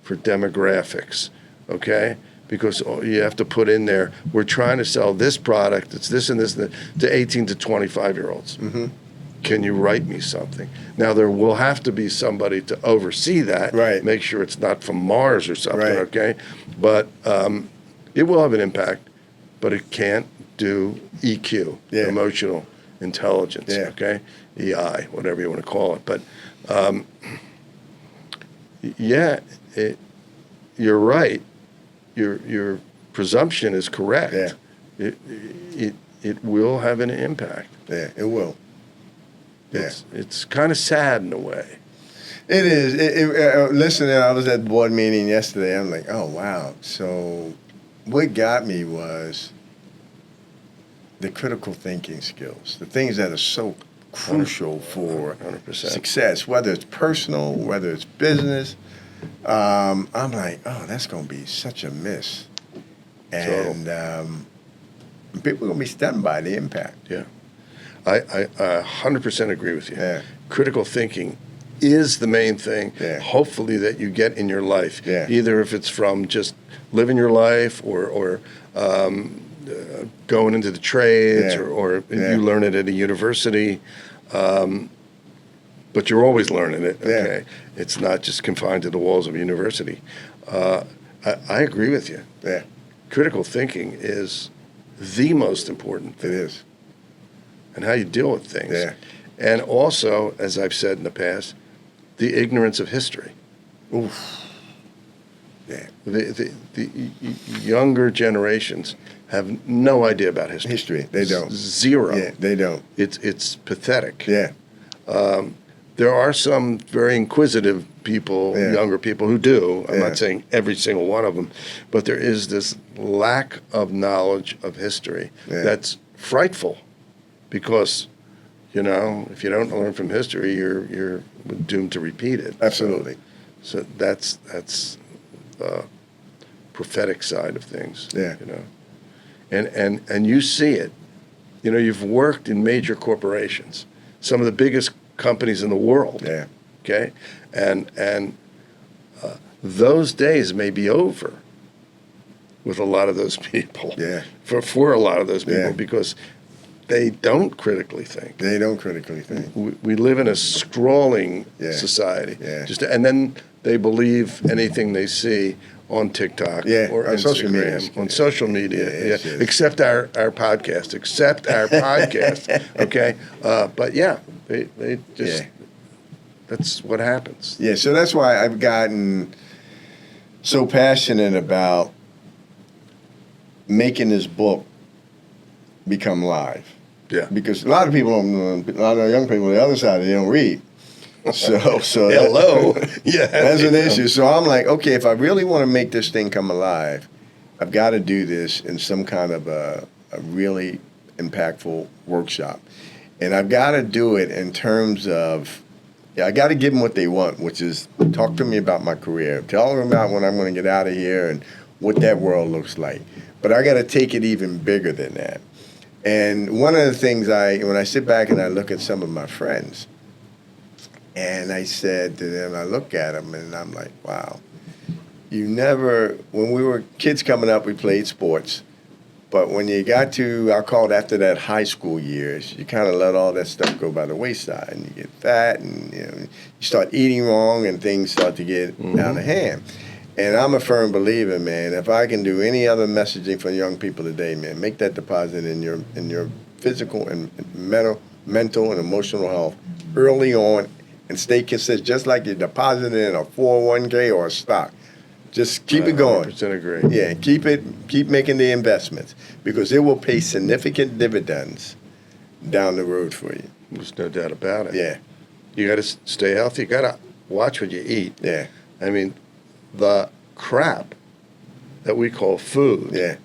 for demographics, okay? Because you have to put in there, we're trying to sell this product, it's this and this, to 18 to 25-year-olds. Mm-hmm. Can you write me something? Now, there will have to be somebody to oversee that, make sure it's not from Mars or something, okay? But it will have an impact, but it can't do EQ, emotional intelligence, okay? EI, whatever you want to call it. But, you're right. Your presumption is correct. Yeah. It will have an impact. Yeah, it will. It's kind of sad in a way. It is. Listen, I was at the board meeting yesterday. I'm like, oh, wow. So what got me was the critical thinking skills, the things that are so crucial for 100%. Success, whether it's personal, whether it's business. I'm like, oh, that's going to be such a miss. And people are going to be stunned by the impact. Yeah. I 100% agree with you. Yeah. Critical thinking is the main thing, hopefully, that you get in your life. Yeah. Either if it's from just living your life or going into the trades or you learn it at a university. but you're always learning it. Yeah. Okay, it's not just confined to the walls of a university. I agree with you. Yeah, Critical thinking is the most important it thing, is. and how you deal with things. Yeah. And also, as I've said in the past, the ignorance of history. Oof. Yeah. The younger generations have no idea about history. History, they don't. Zero. Yeah, they don't. It's pathetic. Yeah. There are some very inquisitive people, Yeah. younger people who do. I'm Yeah. not saying every single one of them, but there is this lack of knowledge of history Yeah. that's frightful, because if you don't learn from history, you're doomed to repeat it. Absolutely. So that's the prophetic side of things. Yeah. And you see it. You've worked in major corporations, some of the biggest companies in the world. Yeah. Okay, and those days may be over with a lot of those people. Yeah. For a lot of those people, Yeah. because they don't critically think. They don't critically think. We live in a scrolling Yeah. society. Yeah. And then they believe anything they see on TikTok Yeah, or on Instagram, social media. on social media. Yeah, yes, yes. Except our podcast. Except our podcast. Okay, but they just. Yeah. That's what happens. Yeah, so that's why I've gotten so passionate about making this book become live. Yeah. Because a lot of people, a lot of young people on the other side, they don't read. So Hello. Yeah. that's an issue. So I'm like, okay, if I really want to make this thing come alive, I've got to do this in some kind of a really impactful workshop. And I've got to do it in terms of, I got to give them what they want, which is talk to me about my career. Tell them about when I'm going to get out of here and what that world looks like. But I got to take it even bigger than that. And one of the things when I sit back and I look at some of my friends, and I said to them, I look at them and I'm like, wow, when we were kids coming up, we played sports. But when you got to, I'll call it after that high school years, you kind of let all that stuff go by the wayside, and you get fat, and you start eating wrong, and things start to get out of hand. And I'm a firm believer, man. If I can do any other messaging for young people today, man, make that deposit in your physical and mental and emotional health early on, and stay consistent, just like you're depositing in a 401k or a stock. Just keep it going. 100% agree. Yeah, keep making the investments, because it will pay significant dividends down the road for you. There's no doubt about it. Yeah, You got to stay healthy. You got to watch what you eat. yeah, I mean, the crap that we call food yeah,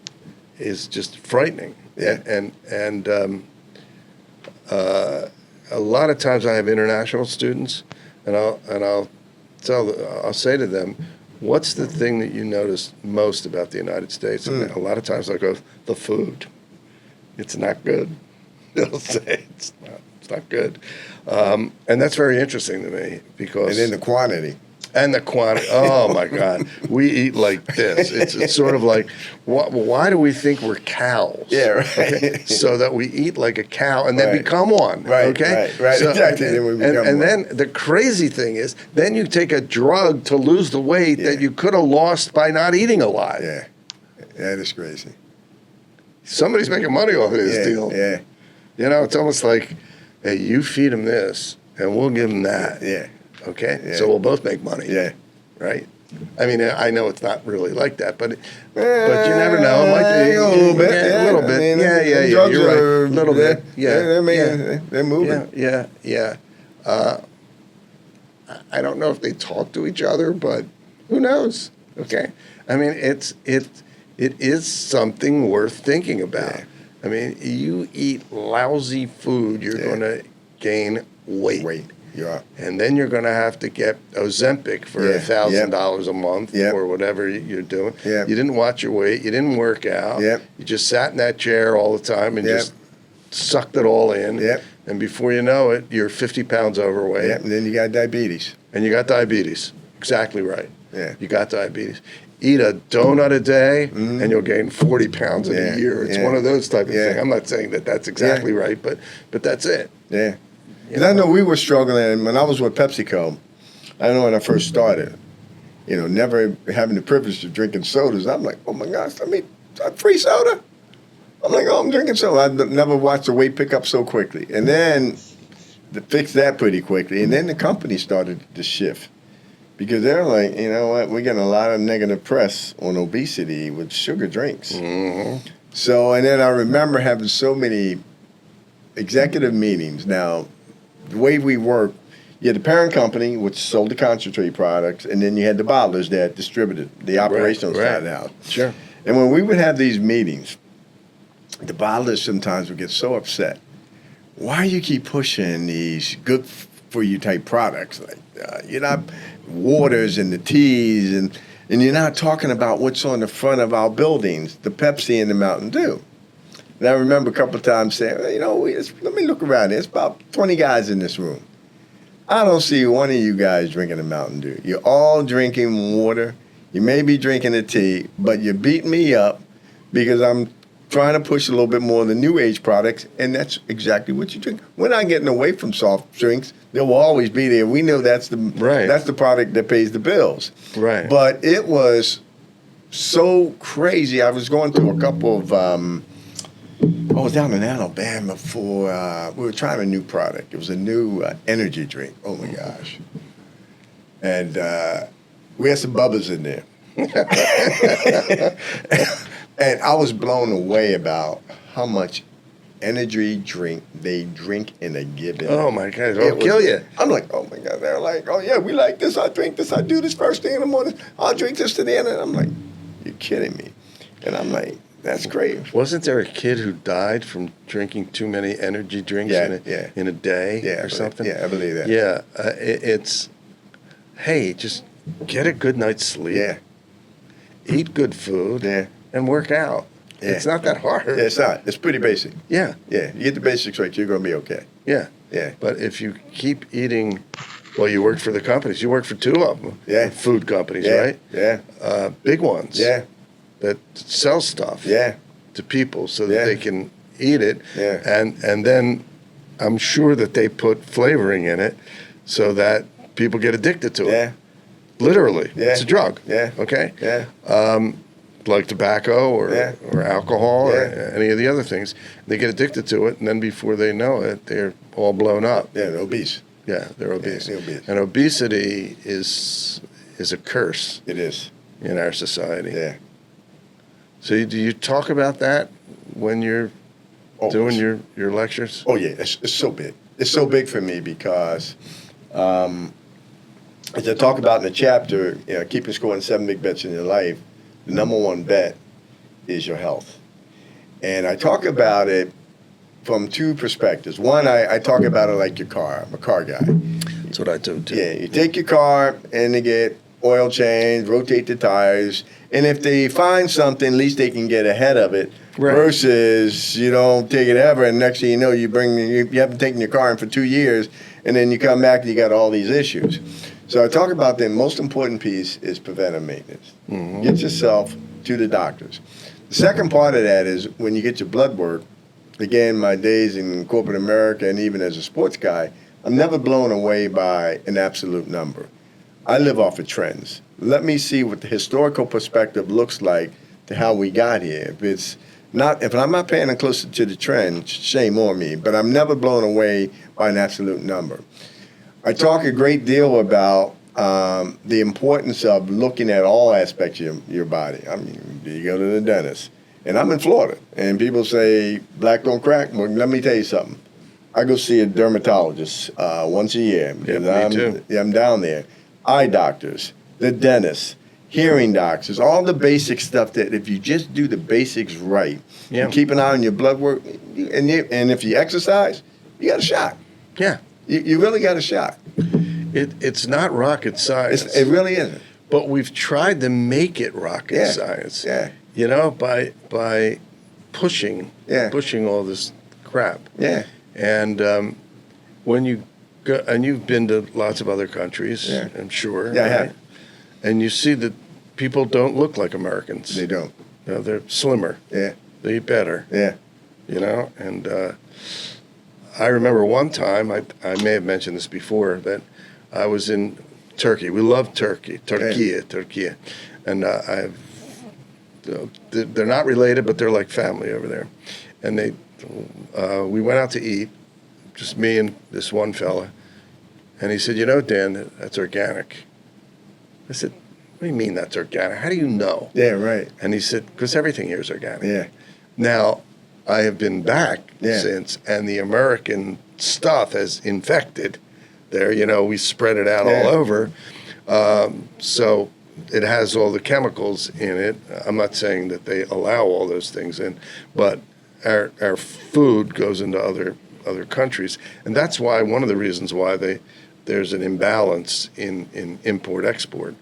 is just frightening. Yeah. And a lot of times I have international students, and I'll say to them, what's the thing that you notice most about the United States? And a lot of times I go, the food. It's not good. They'll say it's not good. And that's very interesting to me, because... and then the quantity. And the quantity. Oh, my God. We eat like this. It's sort of like, why do we think we're cows? Yeah, right. Okay? So that we eat like a cow and then Right. become one. Right, Okay? right, So, exactly. Then we become and one. then the crazy thing is, then you take a drug to lose the weight that you could have lost by not eating a lot. Yeah, that is crazy. Somebody's making money off of this deal. Yeah, It's almost like, hey, you feed them this, and we'll give them that. yeah, Okay? Yeah. So we'll both make money. yeah. Right? I mean, I know it's not really like that, but you never know. It might be a little bit. Yeah, a little bit. I mean, Yeah. drugs You're right. are- A little bit. Yeah. They're moving. Yeah. I don't know if they talk to each other, but who knows? Okay. I mean, it is something worth thinking about. Yeah. I mean, you eat lousy food, you're going to gain weight. You are. And then you're going to have to get Ozempic for Yeah. $1,000 a month Yep. or whatever you're doing. Yep. You didn't watch your weight. You didn't work out. Yep. You just sat in that chair all the time and Yep. just sucked it all in. Yep. And before you know it, you're 50 pounds overweight. Yeah, and then you got diabetes. And you got diabetes. Exactly right. Yeah. You got diabetes. Eat a donut a day, and you'll gain 40 pounds in Yeah. a year. It's Yeah. one of those type of Yeah. things. I'm not saying that that's exactly right, but that's it. Yeah. Because I know we were struggling when I was with PepsiCo. I know when I first started, never having the privilege of drinking sodas. I'm like, oh my gosh, free soda? I'm like, oh, I'm drinking soda. I never watched the weight pick up so quickly. And then fixed that pretty quickly. And then the company started to shift. Because they're like, you know what, we're getting a lot of negative press on obesity with sugar drinks. Mm-hmm. So, and then I remember having so many executive meetings. Now, the way we work, you had the parent company, which sold the concentrate products, and then you had the bottlers that distributed the operational side of the house. Sure. And when we would have these meetings, the bottlers sometimes would get so upset. Why you keep pushing these good-for-you type products? Like, you're not waters and the teas, and you're not talking about what's on the front of our buildings, the Pepsi and the Mountain Dew. And I remember a couple of times saying, let me look around. There's about 20 guys in this room. I don't see one of you guys drinking a Mountain Dew. You're all drinking water. You may be drinking a tea, but you're beating me up because I'm trying to push a little bit more of the new age products, and that's exactly what you drink. We're not getting away from soft drinks. They will always be there. We know that's the product that pays the bills. Right. But it was so crazy. I was going through a couple of I was down in Alabama for, we were trying a new product. It was a new energy drink. Oh, my gosh. And we had some bubbas in there. And I was blown away about how much energy drink they drink in a given. Oh, my God. It'll kill you. I'm like, oh, my God. They're like, oh, yeah, we like this. I drink this. I do this first thing in the morning. I'll drink this to the end. And I'm like, you're kidding me. And I'm like, that's great. Wasn't there a kid who died from drinking too many energy drinks in a day or something? Yeah, I believe that. Yeah, it's, hey, just get a good night's sleep. Yeah. Eat good food. Yeah. And work out. Yeah. It's not that hard. Yeah, it's not. It's pretty basic. Yeah. Yeah. You get the basics right, you're going to be okay. Yeah. Yeah. But if you keep eating, well, you worked for the companies. You worked for two of them. Yeah. Food companies, right? Yeah. Big ones. Yeah. That sell stuff. Yeah. To people so that they can eat it. Yeah. And then I'm sure that they put flavoring in it so that people get addicted to it. Yeah. Literally. Yeah. It's a drug. Yeah. Okay? Yeah. Like tobacco or alcohol or Yeah. any of the other things. They get addicted to it, and then before they know it, they're all blown up. Yeah, they're obese. Yeah, they're obese. Yeah, they're obese. And obesity is a curse It is. in our society. Yeah. So do you talk about that when you're doing your lectures? Oh, yeah. It's so big. It's so big for me because, as I talk about in the chapter, keeping score in 7 big bets in your life, the number one bet is your health. And I talk about it from two perspectives. One, I talk about it like your car. I'm a car guy. That's what I do too. Yeah, you take your car and they get oil change, rotate the tires, and if they find something, at least they can get ahead of it. Right. Versus you don't take it ever, and next thing you know, you haven't taken your car in for 2 years, and then you come back and you got all these issues. So I talk about the most important piece is preventive maintenance. Mm-hmm. Get yourself to the doctors. The second part of that is when you get your blood work. Again, my days in corporate America and even as a sports guy, I'm never blown away by an absolute number. I live off of trends. Let me see what the historical perspective looks like to how we got here. If I'm not paying closer to the trend, shame on me, but I'm never blown away by an absolute number. I talk a great deal about the importance of looking at all aspects of your body. I mean, do you go to the dentist? And I'm in Florida, and people say, black don't crack. Well, let me tell you something. I go see a dermatologist once a year. Because me too. I'm down there. Eye doctors, the dentists, hearing doctors, all the basic stuff that if you just do the basics right, and keep an eye on your blood work, and if you exercise, you got a shot. Yeah. You really got a shot. It's not rocket science. It really isn't. But we've tried to make it rocket science. Yeah. You know, by pushing all this crap. Yeah. And when you go, and you've been to lots of other countries, I'm sure. Yeah, right? I have. And you see that people don't look like Americans. They don't. You know, they're slimmer. Yeah. They eat better. Yeah. You know, and I remember one time, I may have mentioned this before, that I was in Turkey. We love Turkey, Turkey. And they're not related, but they're like family over there. And we went out to eat, just me and this one fella. And he said, Dan, that's organic. I said, what do you mean that's organic? How do you know? Yeah, right. And he said, because everything here is organic. Yeah. Now, I have been back since, and the American stuff has infected there. We spread it out all over. So it has all the chemicals in it. I'm not saying that they allow all those things in, but our food goes into other countries. And that's why one of the reasons why there's an imbalance in import-export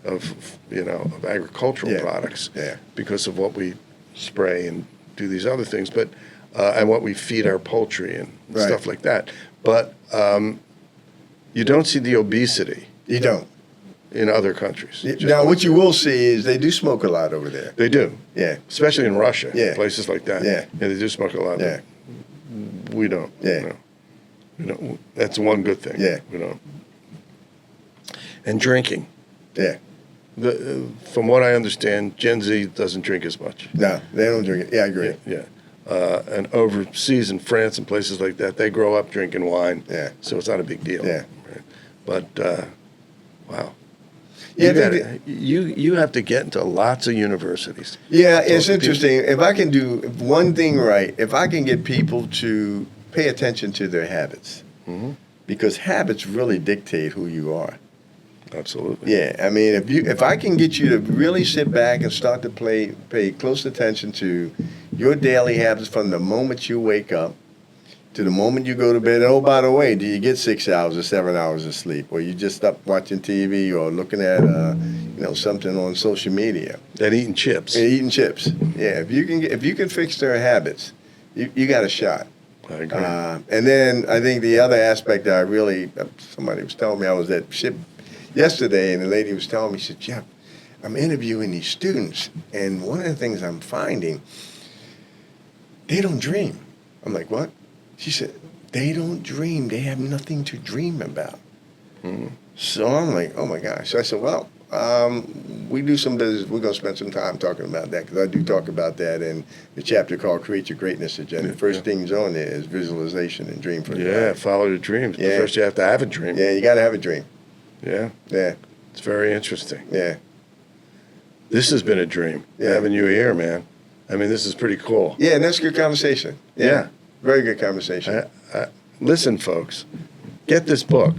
of agricultural products because of what we spray and do these other things, but and what we feed our poultry and stuff like that. But you don't see the obesity. You don't. In other countries. Now, what you will see is they do smoke a lot over there. They do. Yeah. Especially in Russia. Yeah. Places like that. Yeah. Yeah, they do smoke a lot. Yeah. We don't. Yeah. No. We don't. That's one good thing. Yeah. We don't. And drinking. Yeah. From what I understand, Gen Z doesn't drink as much. No, they don't drink it. Yeah, I agree. Yeah. And overseas in France and places like that, they grow up drinking wine. Yeah. So it's not a big deal. Yeah. Right? But, wow. Yeah, you have to get into lots of universities. Yeah, it's interesting. If I can do one thing right, if I can get people to pay attention to their habits, because habits really dictate who you are. Absolutely. Yeah, I mean, if I can get you to really sit back and start to pay close attention to your daily habits from the moment you wake up to the moment you go to bed. And oh, by the way, do you get 6 hours or 7 hours of sleep, or you just stop watching TV or looking at something on social media and eating chips? And eating chips. Yeah, if you can fix their habits, you got a shot. I agree. And then I think the other aspect that somebody was telling me, I was at SHIP yesterday, and the lady was telling me, she said, Jeff, I'm interviewing these students, and one of the things I'm finding, they don't dream. I'm like, what? She said, they don't dream. They have nothing to dream about. So I'm like, oh my gosh. So I said, well, we do some business. We're going to spend some time talking about that, because I do talk about that in the chapter called Create Your Greatness Agenda. The first things on there is visualization and dream for your life. Follow your dreams. Yeah. But first you have to have a dream. Yeah, you got to have a dream. Yeah. Yeah. It's very interesting. Yeah. This has been a dream, having you here, man. I mean, this is pretty cool. Yeah, and that's a good conversation. Yeah. Very good conversation. Listen, folks, get this book.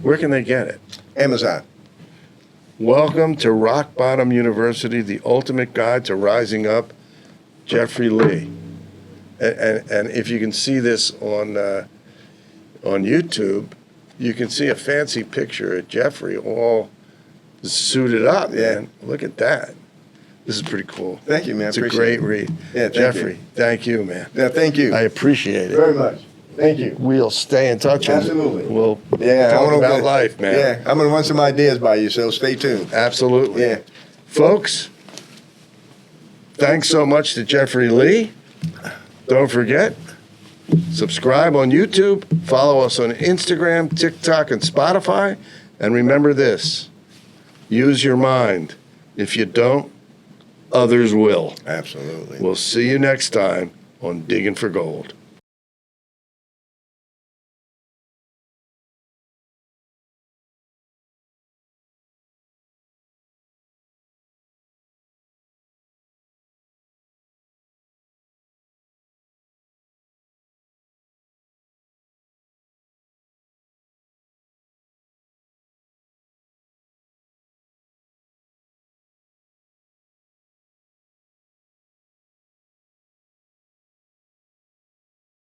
Where can they get it? Amazon. Welcome to Rock Bottom University, the ultimate guide to rising up, Jeffrey Lee. And if you can see this on YouTube, you can see a fancy picture of Jeffrey all suited up, man. Look at that. This is pretty cool. Thank you, man. It's a great read. Yeah, Jeffrey, thank you, man. Yeah, thank you. I appreciate it. Very much. Thank you. We'll stay in touch. Absolutely. We'll talk about life, man. Yeah, I'm going to run some ideas by you, so stay tuned. Absolutely. Yeah. Folks, thanks so much to Jeffrey Lee. Don't forget, subscribe on YouTube, follow us on Instagram, TikTok, and Spotify. And remember this, use your mind. If you don't, others will. Absolutely. We'll see you next time on Digging for Gold.